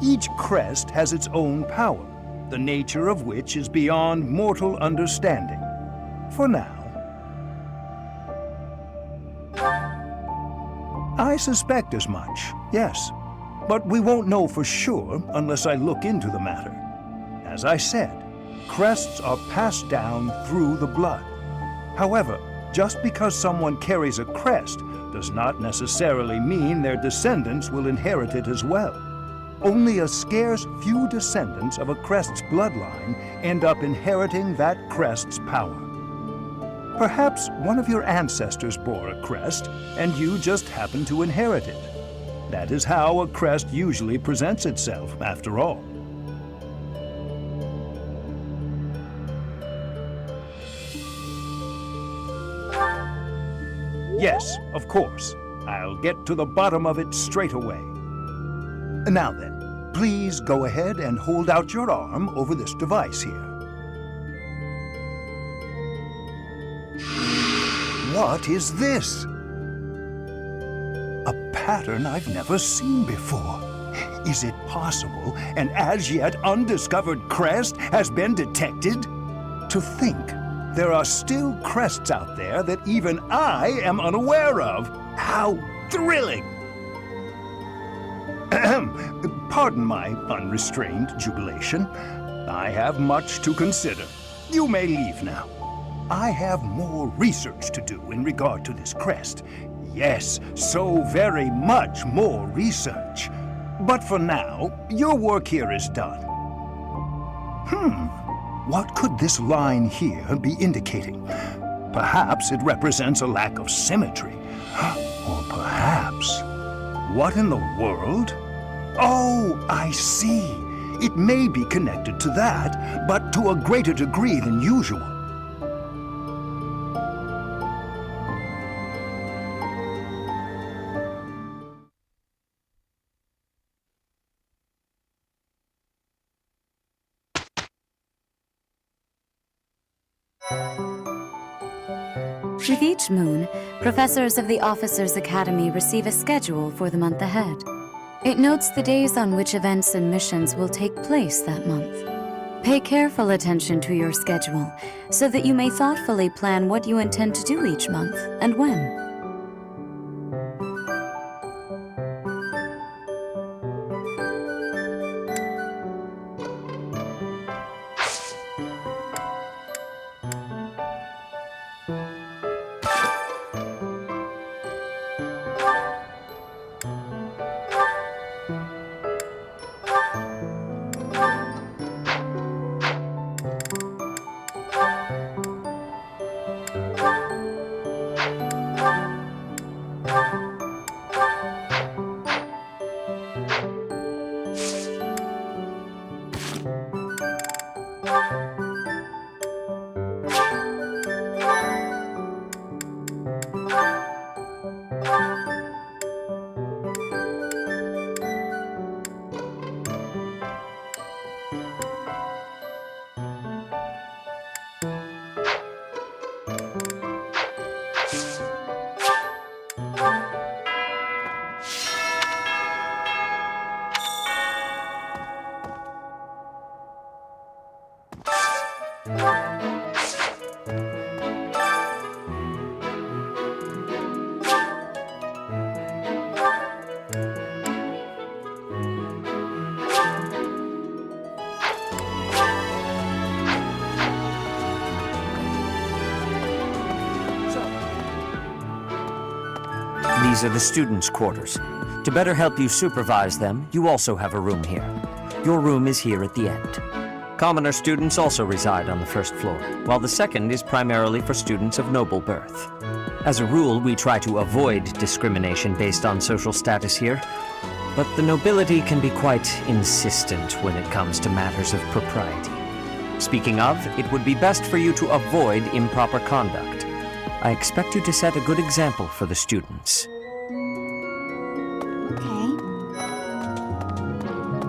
Each crest has its own power, the nature of which is beyond mortal understanding. For now. I suspect as much, yes. But we won't know for sure unless I look into the matter. As I said, crests are passed down through the blood. However, just because someone carries a crest does not necessarily mean their descendants will inherit it as well. Only a scarce few descendants of a crest's bloodline end up inheriting that crest's power. Perhaps one of your ancestors bore a crest, and you just happen to inherit it. That is how a crest usually presents itself, after all. Yes, of course. I'll get to the bottom of it straight away. Now then, please go ahead and hold out your arm over this device here. What is this? A pattern I've never seen before. Is it possible an as yet undiscovered crest has been detected? To think there are still crests out there that even I am unaware of. How thrilling! Pardon my unrestrained jubilation. I have much to consider. You may leave now. I have more research to do in regard to this crest. Yes, so very much more research. But for now, your work here is done. What could this line here be indicating? Perhaps it represents a lack of symmetry. Or perhaps... What in the world? Oh, I see. It may be connected to that, but to a greater degree than usual. With each moon, professors of the Officers' Academy receive a schedule for the month ahead. It notes the days on which events and missions will take place that month. Pay careful attention to your schedule so that you may thoughtfully plan what you intend to do each month and when. These are the students' quarters. To better help you supervise them, you also have a room here. Your room is here at the end. Commoner students also reside on the first floor, while the second is primarily for students of noble birth. As a rule, we try to avoid discrimination based on social status here, but the nobility can be quite insistent when it comes to matters of propriety. Speaking of, it would be best for you to avoid improper conduct. I expect you to set a good example for the students.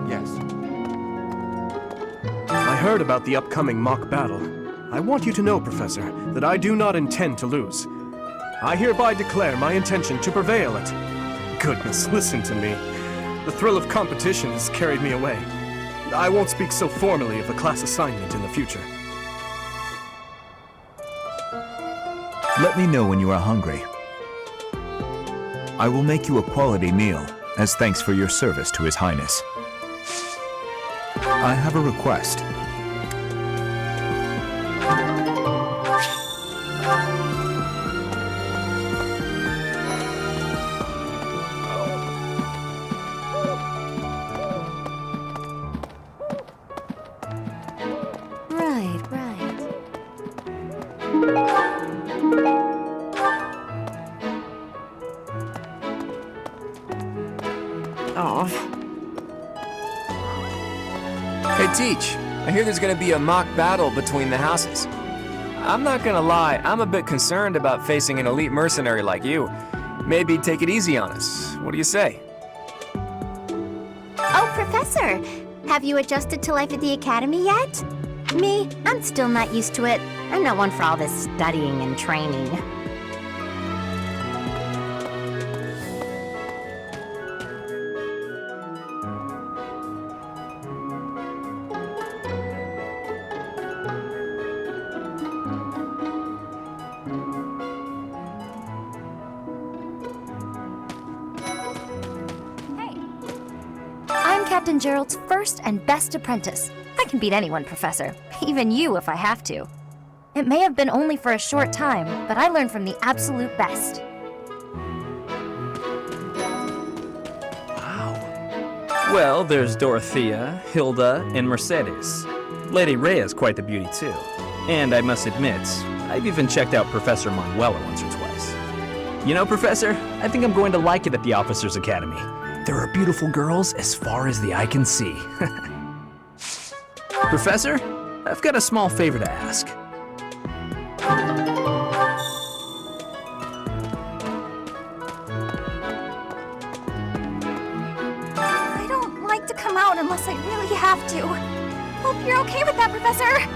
Yes. I heard about the upcoming mock battle. I want you to know, Professor, that I do not intend to lose. I hereby declare my intention to prevail at... Goodness, listen to me. The thrill of competition has carried me away. I won't speak so formally of a class assignment in the future. Let me know when you are hungry. I will make you a quality meal, as thanks for your service to His Highness. I have a request. Hey, Teach. I hear there's gonna be a mock battle between the houses. I'm not gonna lie, I'm a bit concerned about facing an elite mercenary like you. Maybe take it easy on us. What do you say? Oh, Professor! Have you adjusted to life at the Academy yet? Me, I'm still not used to it. I'm not one for all this studying and training. I'm Captain Gerald's first and best apprentice. I can beat anyone, Professor. Even you if I have to. It may have been only for a short time, but I learned from the absolute best. Well, there's Dorothea, Hilda, and Mercedes. Lady Rhea's quite the beauty too. And I must admit, I've even checked out Professor Manuela once or twice. You know, Professor, I think I'm going to like it at the Officers' Academy. There are beautiful girls as far as the eye can see. Professor, I've got a small favor to ask. I don't like to come out unless I really have to. Hope you're okay with that, Professor.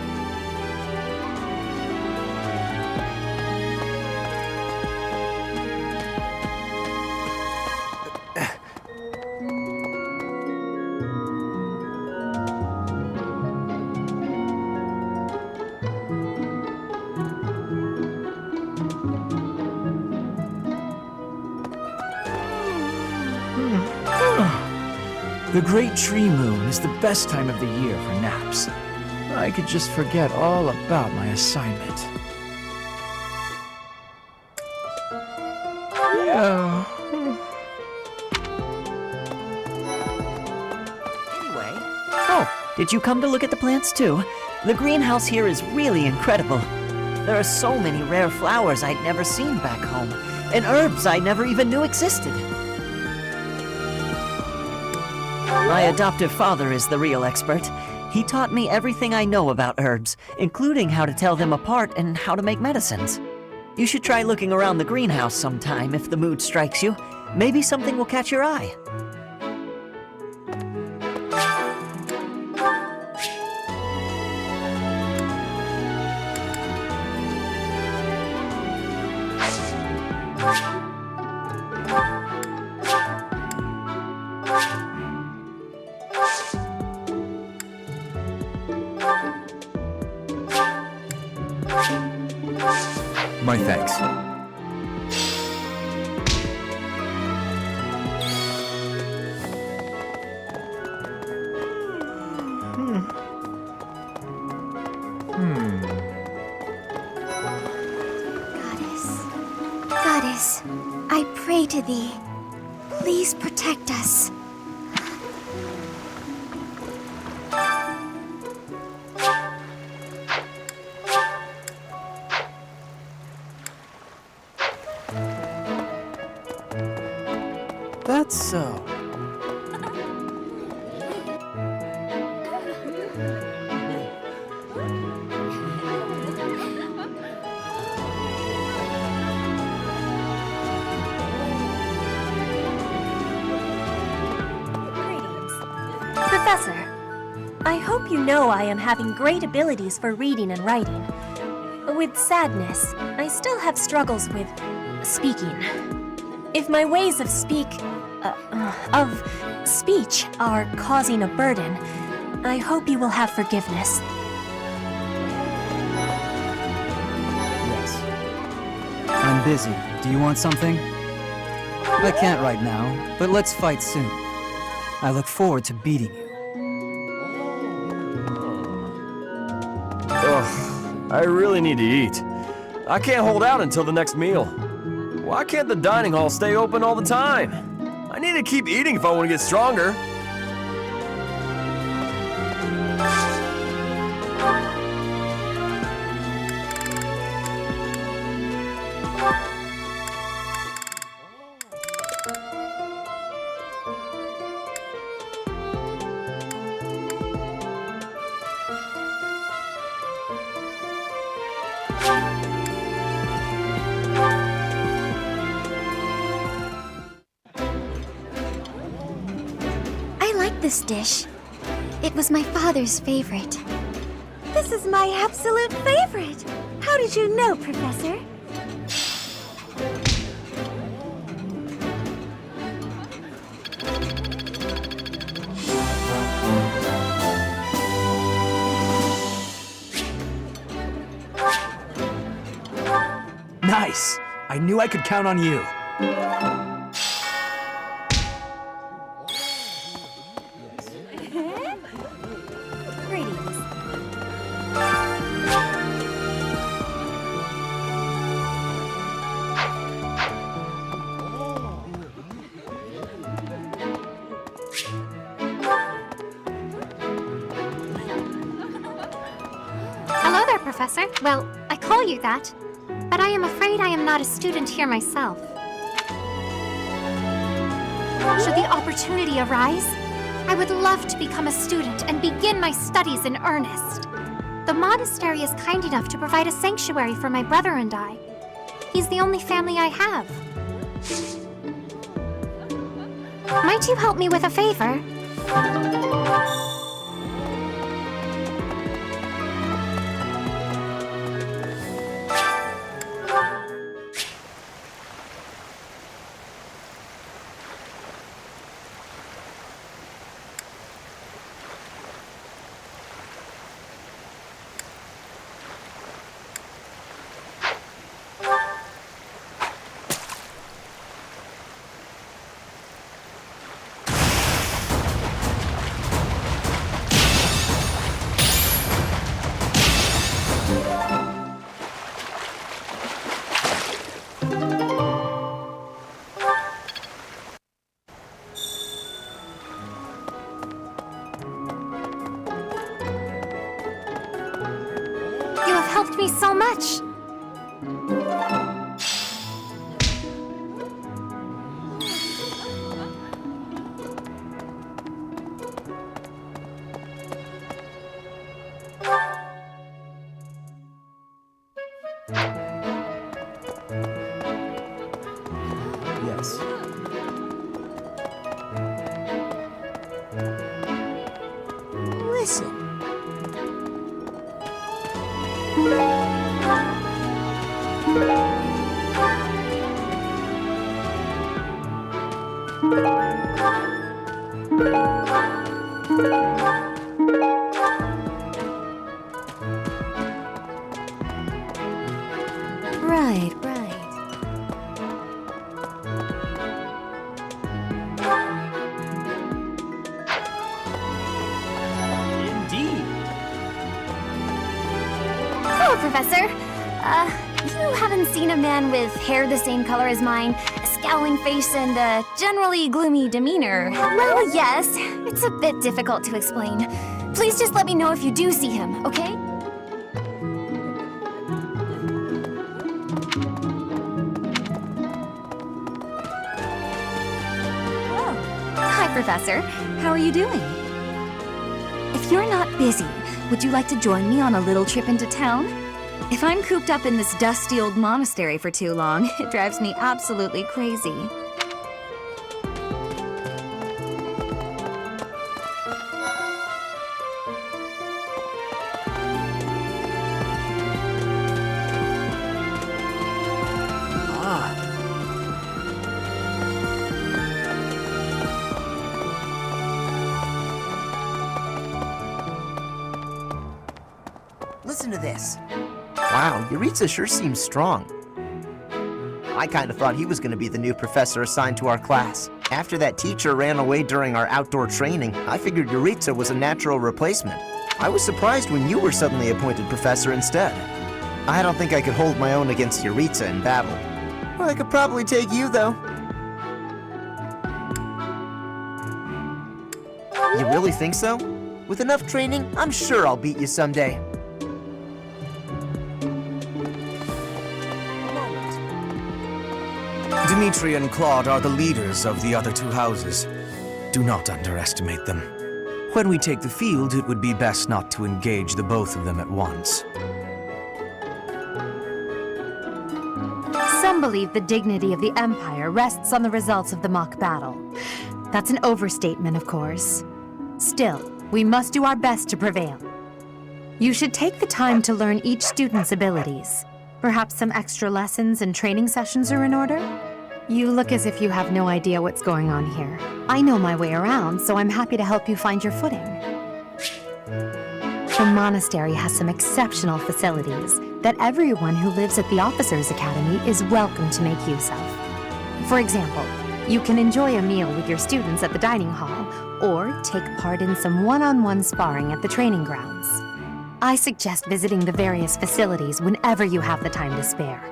The Great Tree Moon is the best time of the year for naps. I could just forget all about my assignment. Anyway, oh, did you come to look at the plants too? The greenhouse here is really incredible. There are so many rare flowers I'd never seen back home, and herbs I never even knew existed. My adoptive father is the real expert. He taught me everything I know about herbs, including how to tell them apart and how to make medicines. You should try looking around the greenhouse sometime if the mood strikes you. Maybe something will catch your eye. My thanks. Goddess, I pray to thee. Please protect us. That's so. Professor, I hope you know I am having great abilities for reading and writing. With sadness, I still have struggles with speaking. If my ways of speech are causing a burden, I hope you will have forgiveness. Yes. I'm busy. Do you want something? I can't right now, but let's fight soon. I look forward to beating you. Ugh, I really need to eat. I can't hold out until the next meal. Why can't the dining hall stay open all the time? I need to keep eating if I want to get stronger. This dish. It was my father's favorite. This is my absolute favorite. How did you know, Professor? Nice! I knew I could count on you. Hello there, Professor. Well, I call you that, but I am afraid I am not a student here myself. Should the opportunity arise, I would love to become a student and begin my studies in earnest. The monastery is kind enough to provide a sanctuary for my brother and I. He's the only family I have. Might you help me with a favor? You have helped me so much. Yes. Listen. Right, right. Indeed. Hello, Professor. You haven't seen a man with hair the same color as mine, a scowling face, and a generally gloomy demeanor? Well, yes. It's a bit difficult to explain. Please just let me know if you do see him, okay? Hi, Professor. How are you doing? If you're not busy, would you like to join me on a little trip into town? If I'm cooped up in this dusty old monastery for too long, it drives me absolutely crazy. Listen to this. Wow, Yuritsa sure seems strong. I kind of thought he was going to be the new professor assigned to our class. After that teacher ran away during our outdoor training, I figured Yuritsa was a natural replacement. I was surprised when you were suddenly appointed professor instead. I don't think I could hold my own against Yuritsa in battle. Well, I could probably take you, though. You really think so? With enough training, I'm sure I'll beat you someday. Dimitri and Claude are the leaders of the other two houses. Do not underestimate them. When we take the field, it would be best not to engage the both of them at once. Some believe the dignity of the Empire rests on the results of the mock battle. That's an overstatement, of course. Still, we must do our best to prevail. You should take the time to learn each student's abilities. Perhaps some extra lessons and training sessions are in order? You look as if you have no idea what's going on here. I know my way around, so I'm happy to help you find your footing. The monastery has some exceptional facilities that everyone who lives at the Officers' Academy is welcome to make use of. For example, you can enjoy a meal with your students at the dining hall, or take part in some one-on-one sparring at the training grounds. I suggest visiting the various facilities whenever you have the time to spare.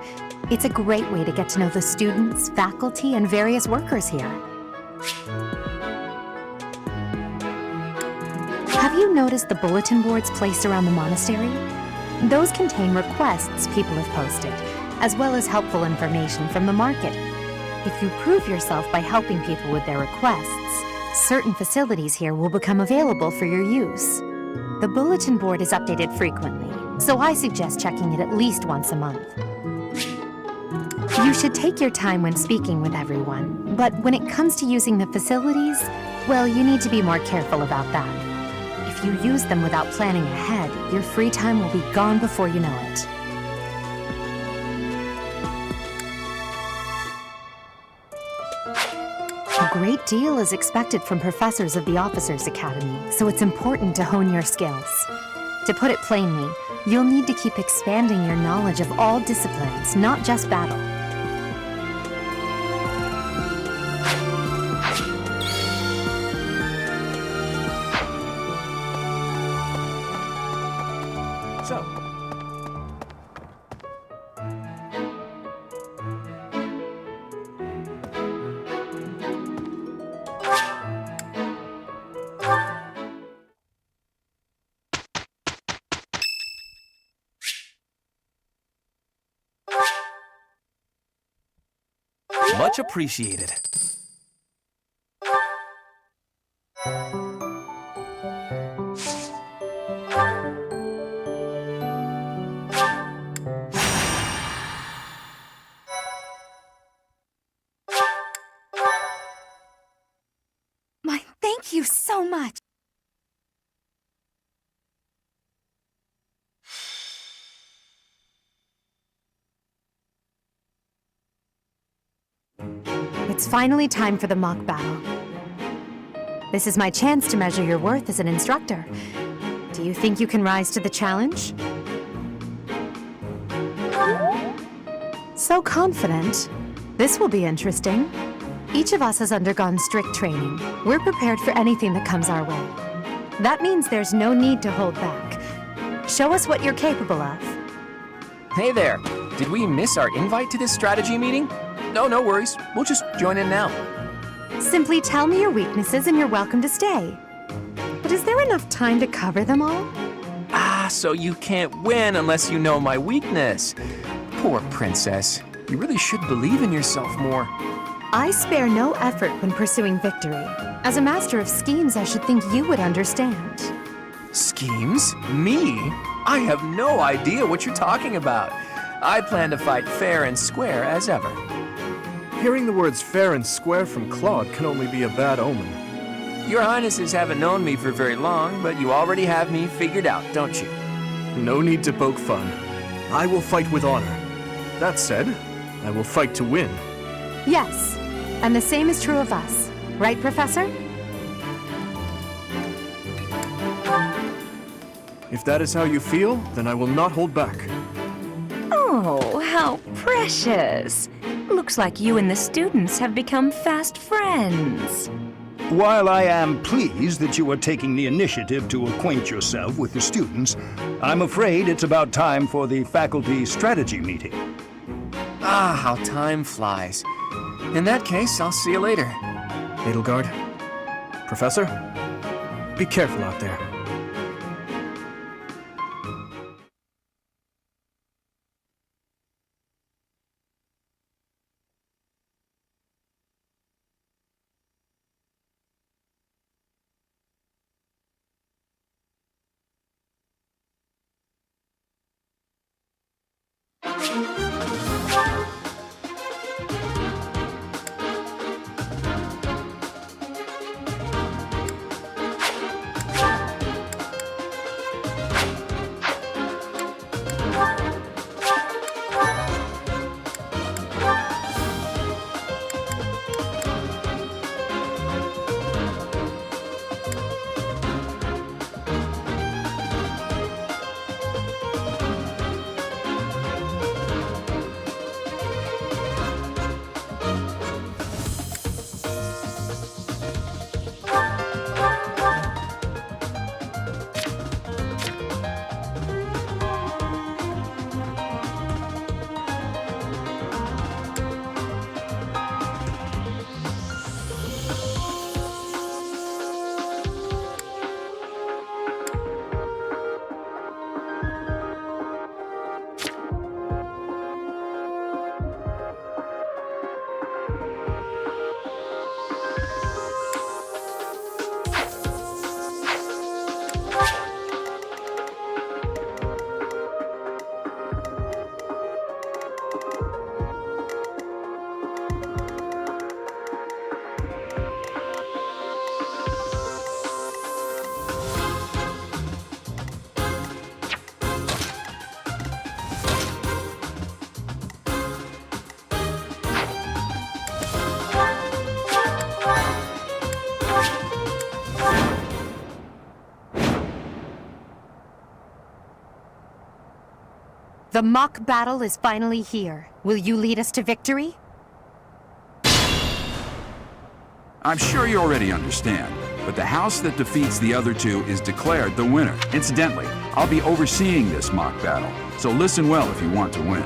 It's a great way to get to know the students, faculty, and various workers here. Have you noticed the bulletin boards placed around the monastery? Those contain requests people have posted, as well as helpful information from the market. If you prove yourself by helping people with their requests, certain facilities here will become available for your use. The bulletin board is updated frequently, so I suggest checking it at least once a month. You should take your time when speaking with everyone, but when it comes to using the facilities, well, you need to be more careful about that. If you use them without planning ahead, your free time will be gone before you know it. A great deal is expected from professors of the Officers Academy, so it's important to hone your skills. To put it plainly, you'll need to keep expanding your knowledge of all disciplines, not just battle. So, Much appreciated. Thank you so much. It's finally time for the mock battle. This is my chance to measure your worth as an instructor. Do you think you can rise to the challenge? So confident. This will be interesting. Each of us has undergone strict training. We're prepared for anything that comes our way. That means there's no need to hold back. Show us what you're capable of. Hey there. Did we miss our invite to this strategy meeting? No worries. We'll just join in now. Simply tell me your weaknesses and you're welcome to stay. But is there enough time to cover them all? So you can't win unless you know my weakness. Poor princess. You really should believe in yourself more. I spare no effort when pursuing victory. As a master of schemes, I should think you would understand. Schemes? Me? I have no idea what you're talking about. I plan to fight fair and square as ever. Hearing the words fair and square from Claude can only be a bad omen. Your Highnesses haven't known me for very long, but you already have me figured out, don't you? No need to poke fun. I will fight with honor. That said, I will fight to win. Yes, and the same is true of us. Right, Professor? If that is how you feel, then I will not hold back. Oh, how precious. Looks like you and the students have become fast friends. While I am pleased that you are taking the initiative to acquaint yourself with the students, I'm afraid it's about time for the faculty strategy meeting. How time flies. In that case, I'll see you later. Edelgard, Professor, be careful out there. The mock battle is finally here. Will you lead us to victory? I'm sure you already understand, but the house that defeats the other two is declared the winner. Incidentally, I'll be overseeing this mock battle, so listen well if you want to win.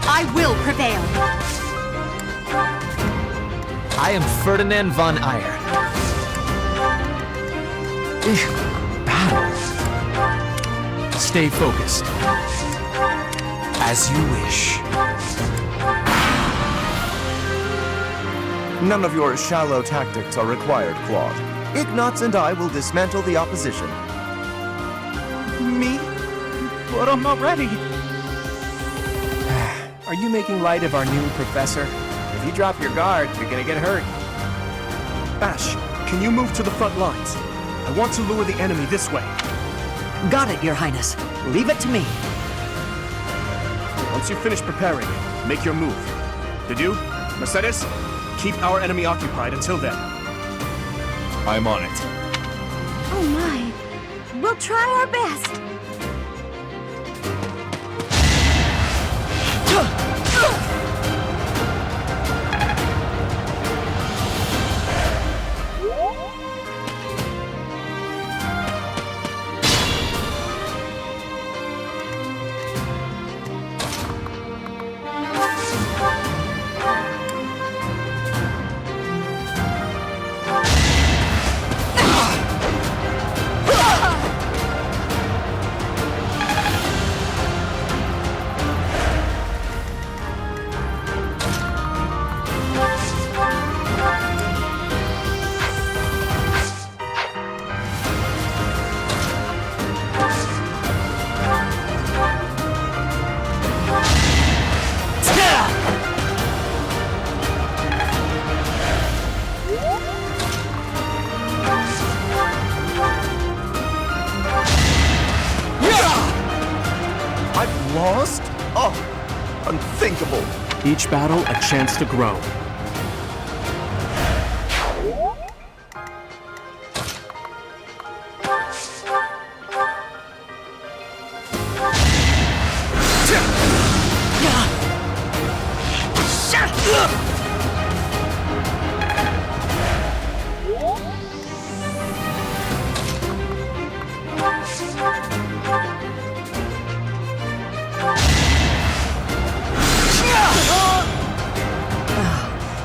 I will prevail. I am Ferdinand von Ayer. Battle. Stay focused. As you wish. None of your shallow tactics are required, Claude. Ignatz and I will dismantle the opposition. Me? But I'm not ready. Are you making light of our new professor? If you drop your guard, you're gonna get hurt. Ash, can you move to the front lines? I want to lure the enemy this way. Got it, Your Highness. Leave it to me. Once you finish preparing, make your move. Did you? Mercedes? Keep our enemy occupied until then. I'm on it. Oh my. We'll try our best. I've lost? Oh, unthinkable. Each battle a chance to grow.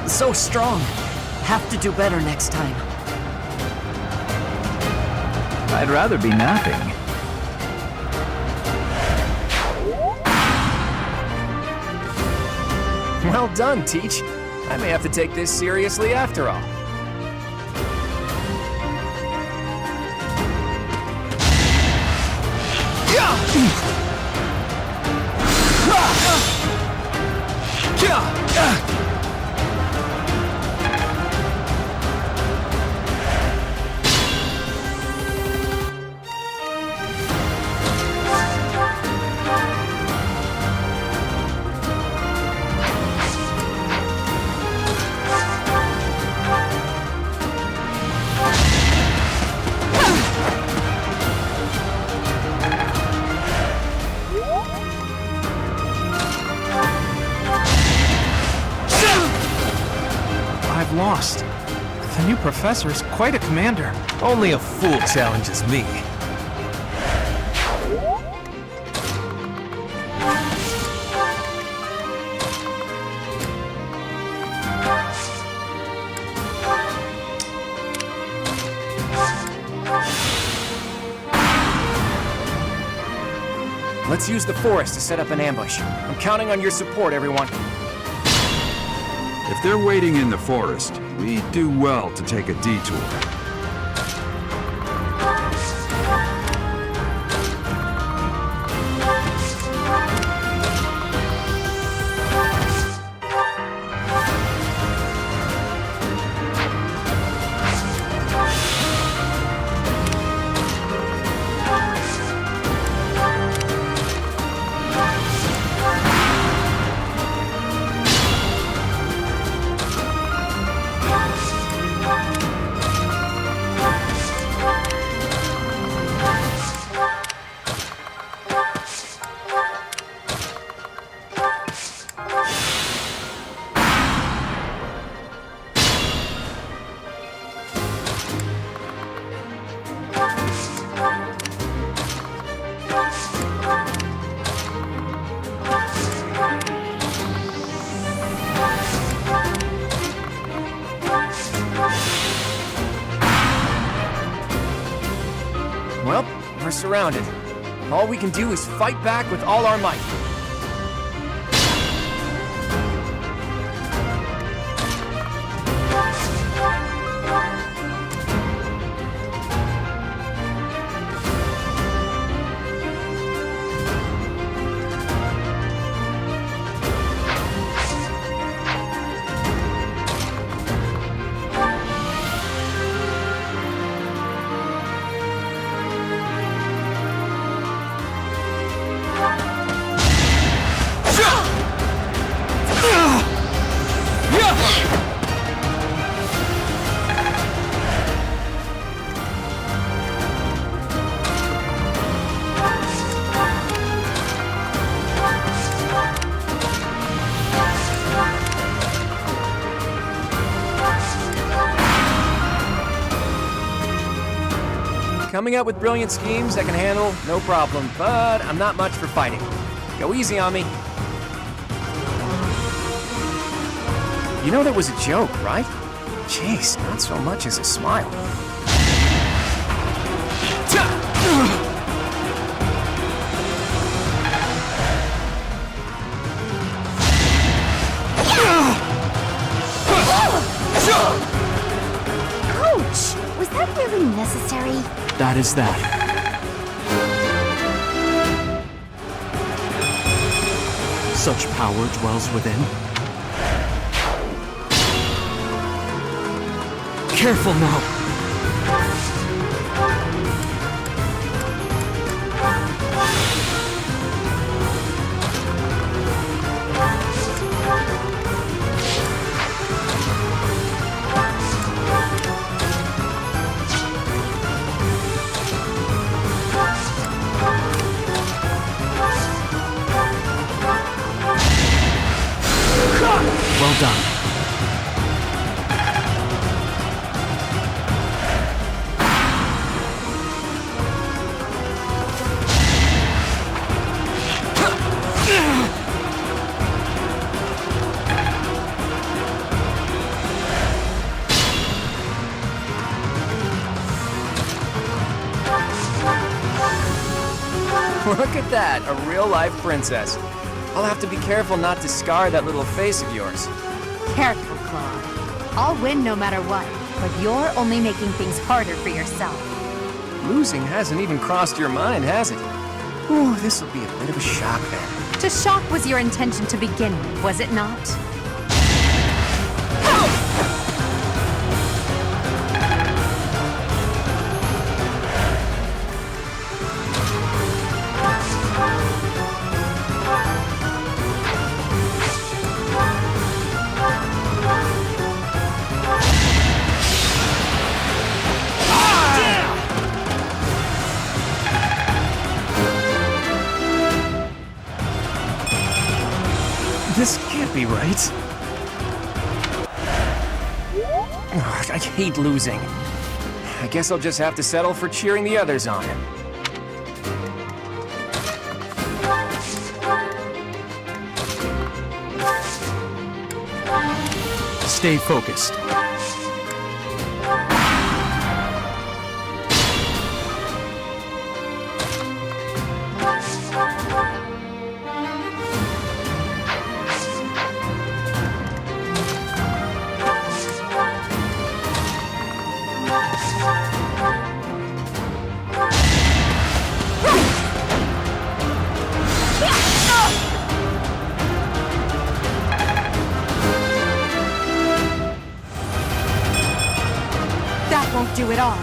So strong. Have to do better next time. I'd rather be napping. Well done, Teach. I may have to take this seriously after all. I've lost. The new professor is quite a commander. Only a fool challenges me. Let's use the forest to set up an ambush. I'm counting on your support, everyone. If they're waiting in the forest, we do well to take a detour. Well, we're surrounded. All we can do is fight back with all our might. Coming up with brilliant schemes I can handle, no problem, but I'm not much for fighting. Go easy on me. You know that was a joke, right? Jeez, not so much as a smile. Ouch! Was that really necessary? That is that. Such power dwells within. Careful now. Well done. Look at that, a real-life princess. I'll have to be careful not to scar that little face of yours. Careful, Claude. I'll win no matter what, but you're only making things harder for yourself. Losing hasn't even crossed your mind, has it? Ooh, this'll be a bit of a shock then. To shock was your intention to begin with, was it not? This can't be right. Ugh, I hate losing. I guess I'll just have to settle for cheering the others on. Stay focused. That won't do it all.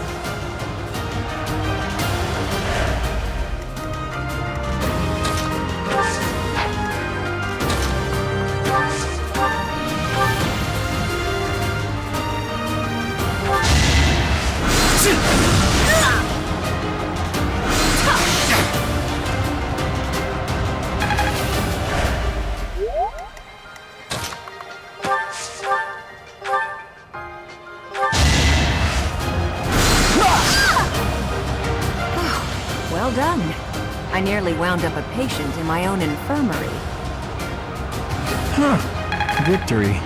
Well done. I nearly wound up a patient in my own infirmary. Huh. Victory.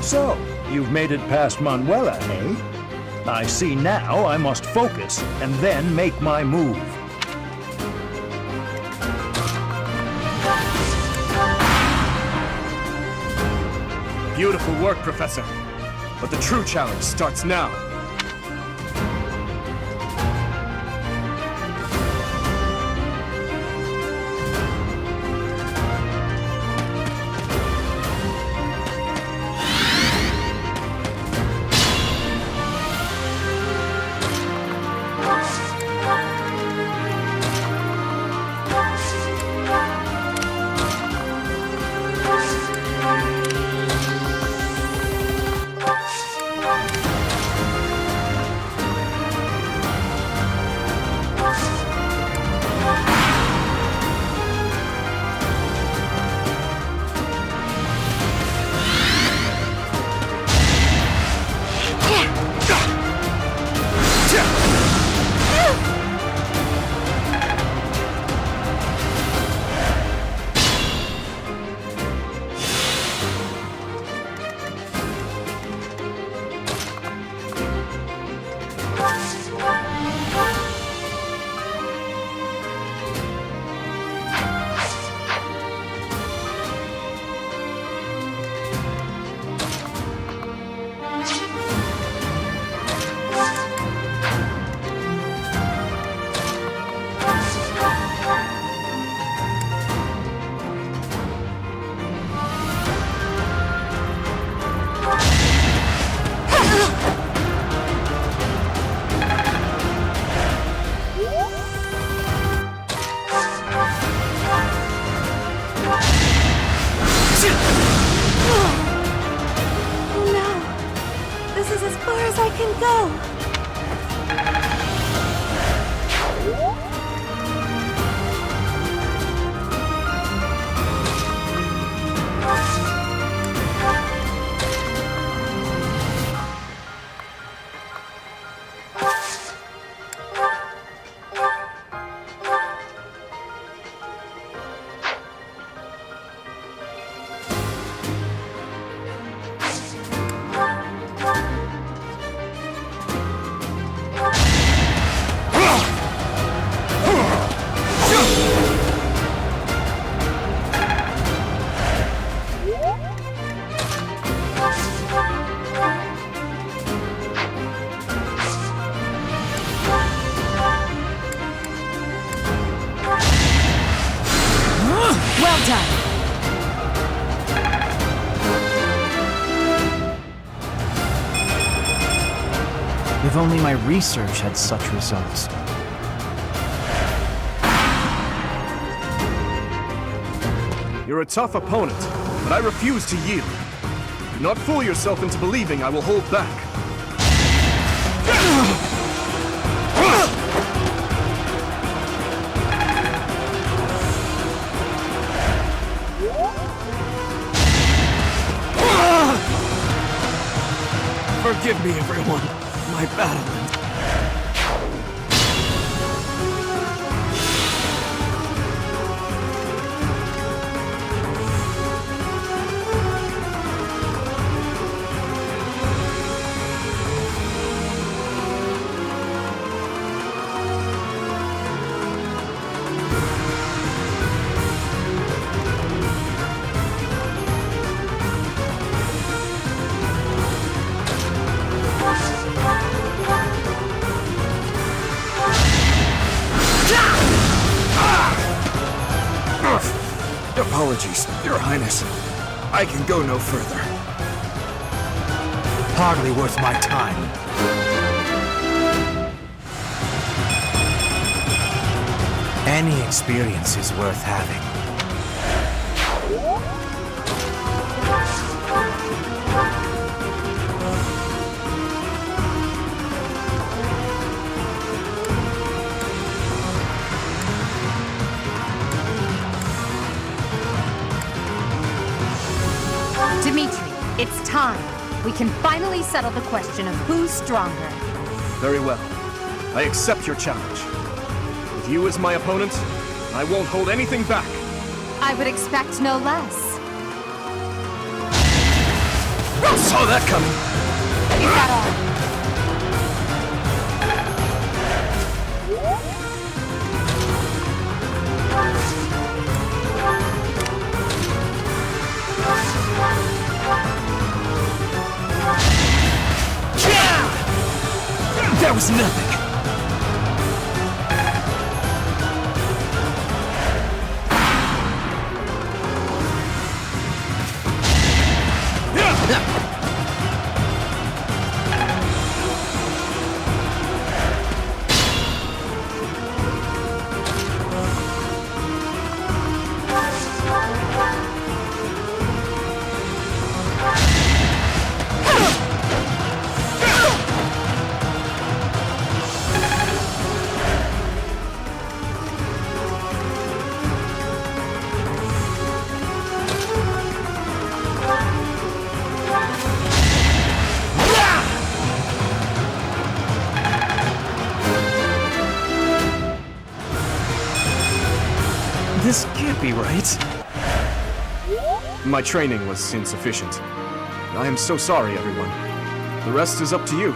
So, you've made it past Manuela, eh? I see now I must focus and then make my move. Beautiful work, Professor. But the true challenge starts now. Well done. If only my research had such results. You're a tough opponent, but I refuse to yield. Do not fool yourself into believing I will hold back. Forgive me, everyone. My battle. Apologies, Your Highness. I can go no further. Hardly worth my time. Any experience is worth having. Dimitri, it's time. We can finally settle the question of who's stronger. Very well. I accept your challenge. With you as my opponent, I won't hold anything back. I would expect no less. Saw that coming. Is that all? That was nothing! This can't be right. My training was insufficient. I am so sorry, everyone. The rest is up to you.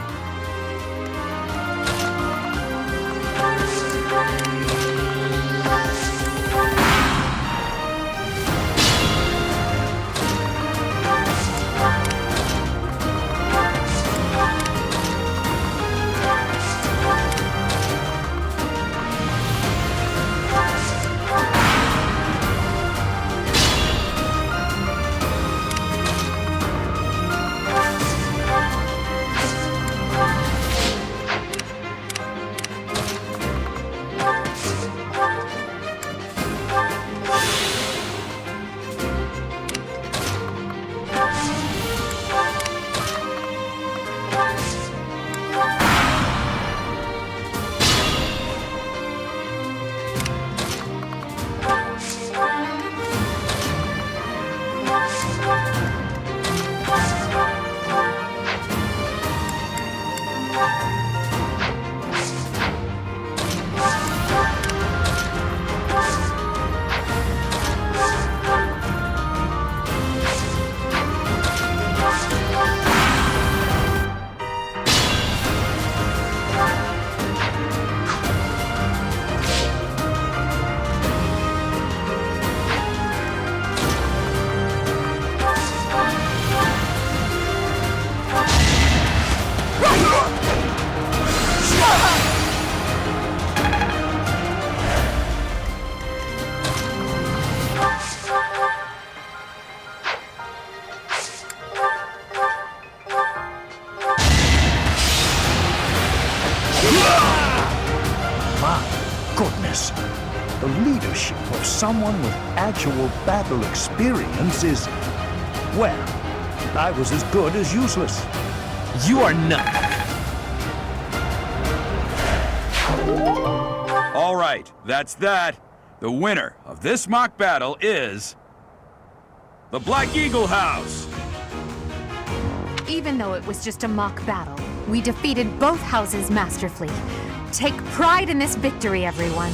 Goodness. The leadership of someone with actual battle experience is... well, I was as good as useless. You are not. All right, that's that. The winner of this mock battle is... the Black Eagle House! Even though it was just a mock battle, we defeated both houses masterfully. Take pride in this victory, everyone.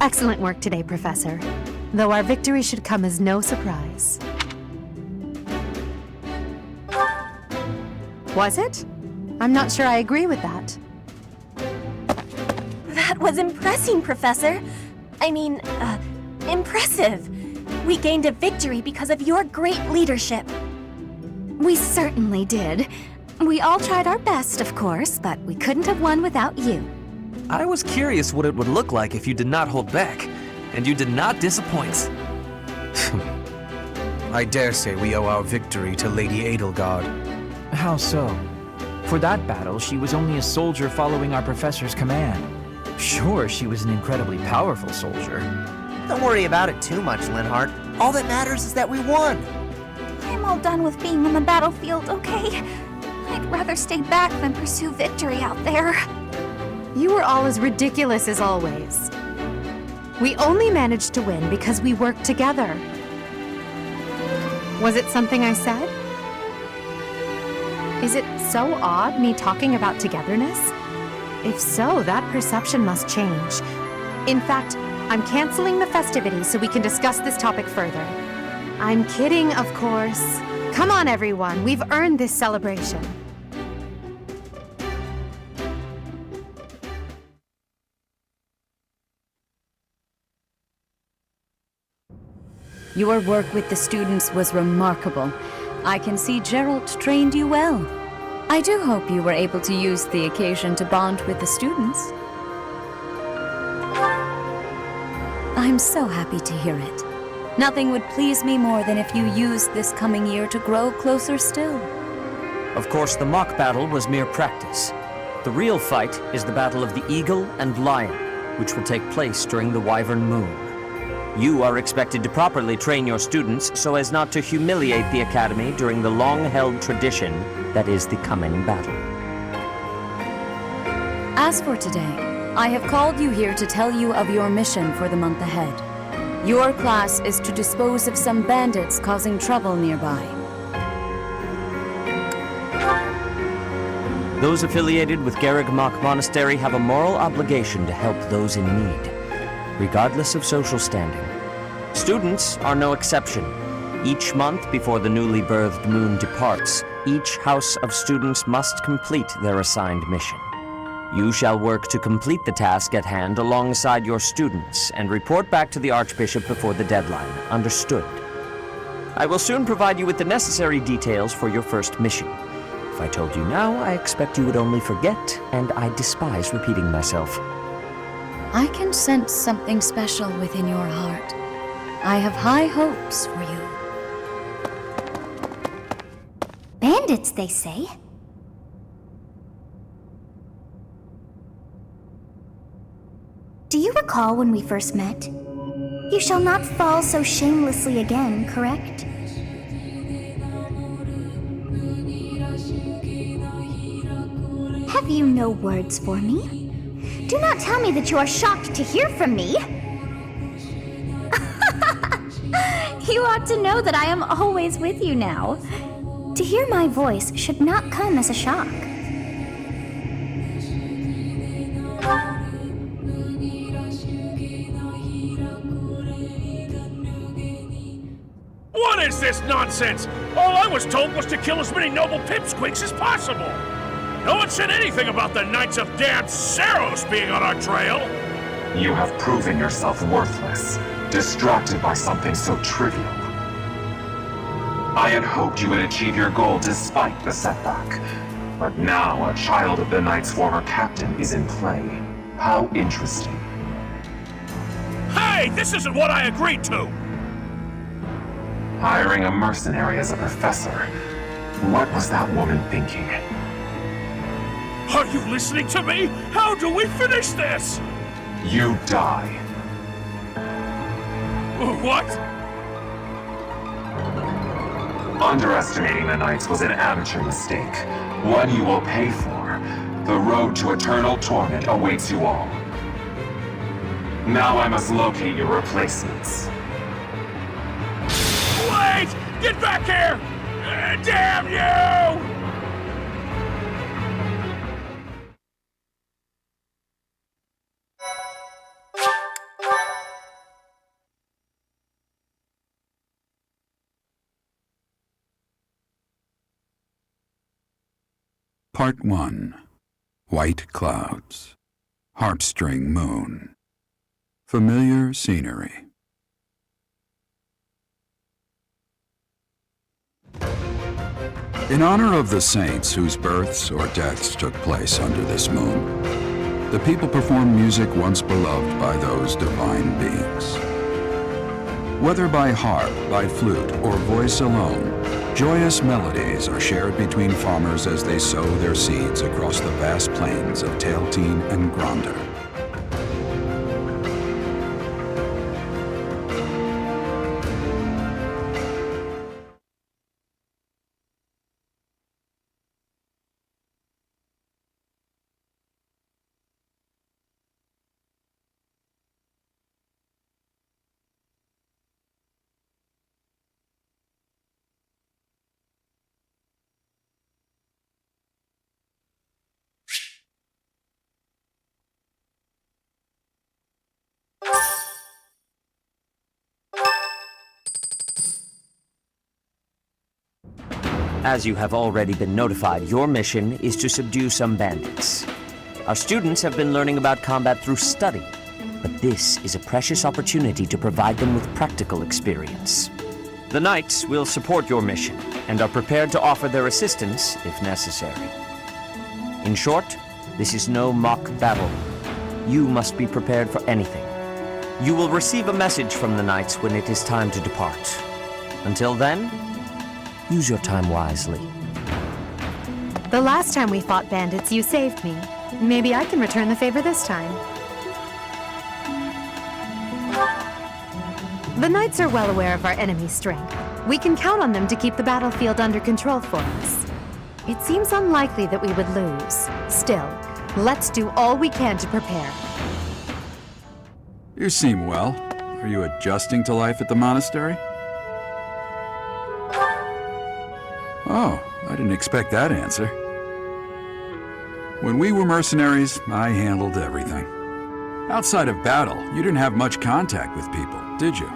Excellent work today, Professor. Though our victory should come as no surprise. Was it? I'm not sure I agree with that. That was impressive, Professor. I mean, impressive. We gained a victory because of your great leadership. We certainly did. We all tried our best, of course, but we couldn't have won without you. I was curious what it would look like if you did not hold back, and you did not disappoint. I dare say we owe our victory to Lady Edelgard. How so? For that battle, she was only a soldier following our professor's command. Sure, she was an incredibly powerful soldier. Don't worry about it too much, Linhardt. All that matters is that we won. I'm all done with being on the battlefield, okay? I'd rather stay back than pursue victory out there. You were all as ridiculous as always. We only managed to win because we worked together. Was it something I said? Is it so odd, me talking about togetherness? If so, that perception must change. In fact, I'm canceling the festivities so we can discuss this topic further. I'm kidding, of course. Come on, everyone. We've earned this celebration. Your work with the students was remarkable. I can see Gerald trained you well. I do hope you were able to use the occasion to bond with the students. I'm so happy to hear it. Nothing would please me more than if you used this coming year to grow closer still. Of course, the mock battle was mere practice. The real fight is the battle of the Eagle and Lion, which will take place during the Wyvern Moon. You are expected to properly train your students so as not to humiliate the Academy during the long-held tradition that is the coming battle. As for today, I have called you here to tell you of your mission for the month ahead. Your class is to dispose of some bandits causing trouble nearby. Those affiliated with Garrigmach Monastery have a moral obligation to help those in need, regardless of social standing. Students are no exception. Each month before the newly birthed moon departs, each house of students must complete their assigned mission. You shall work to complete the task at hand alongside your students and report back to the Archbishop before the deadline. Understood? I will soon provide you with the necessary details for your first mission. If I told you now, I expect you would only forget, and I despise repeating myself. I can sense something special within your heart. I have high hopes for you. Bandits, they say? Do you recall when we first met? You shall not fall so shamelessly again, correct? Have you no words for me? Do not tell me that you are shocked to hear from me! You ought to know that I am always with you now. To hear my voice should not come as a shock. What is this nonsense? All I was told was to kill as many noble pipsqueaks as possible. No one said anything about the Knights of Damned Saros being on our trail. You have proven yourself worthless, distracted by something so trivial. I had hoped you would achieve your goal despite the setback. But now a child of the Knight's former captain is in play. How interesting. Hey, this isn't what I agreed to! Hiring a mercenary as a professor. What was that woman thinking? Are you listening to me? How do we finish this? You die. What? Underestimating the Knights was an amateur mistake. One you will pay for. The road to eternal torment awaits you all. Now I must locate your replacements. Wait! Get back here! Damn you! Part 1. White Clouds. Heartstring Moon. Familiar scenery. In honor of the saints whose births or deaths took place under this moon, the people perform music once beloved by those divine beings. Whether by harp, by flute, or voice alone, joyous melodies are shared between farmers as they sow their seeds across the vast plains of Tailteen and Gronder. As you have already been notified, your mission is to subdue some bandits. Our students have been learning about combat through study, but this is a precious opportunity to provide them with practical experience. The Knights will support your mission and are prepared to offer their assistance if necessary. In short, this is no mock battle. You must be prepared for anything. You will receive a message from the Knights when it is time to depart. Until then, use your time wisely. The last time we fought bandits, you saved me. Maybe I can return the favor this time. The Knights are well aware of our enemy's strength. We can count on them to keep the battlefield under control for us. It seems unlikely that we would lose. Still, let's do all we can to prepare. You seem well. Are you adjusting to life at the monastery? Oh, I didn't expect that answer. When we were mercenaries, I handled everything. Outside of battle, you didn't have much contact with people, did you?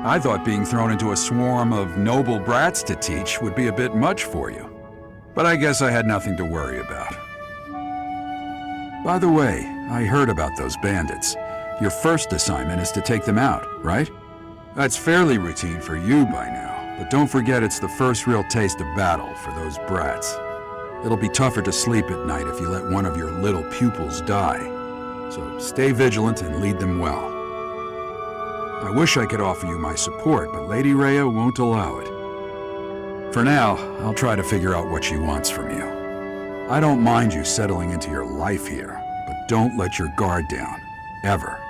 I thought being thrown into a swarm of noble brats to teach would be a bit much for you. But I guess I had nothing to worry about. By the way, I heard about those bandits. Your first assignment is to take them out, right? That's fairly routine for you by now, but don't forget it's the first real taste of battle for those brats. It'll be tougher to sleep at night if you let one of your little pupils die. So stay vigilant and lead them well. I wish I could offer you my support, but Lady Rhea won't allow it. For now, I'll try to figure out what she wants from you. I don't mind you settling into your life here, but don't let your guard down, ever.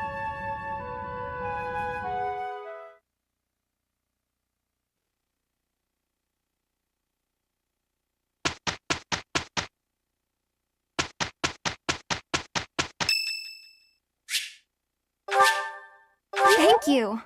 Thank you.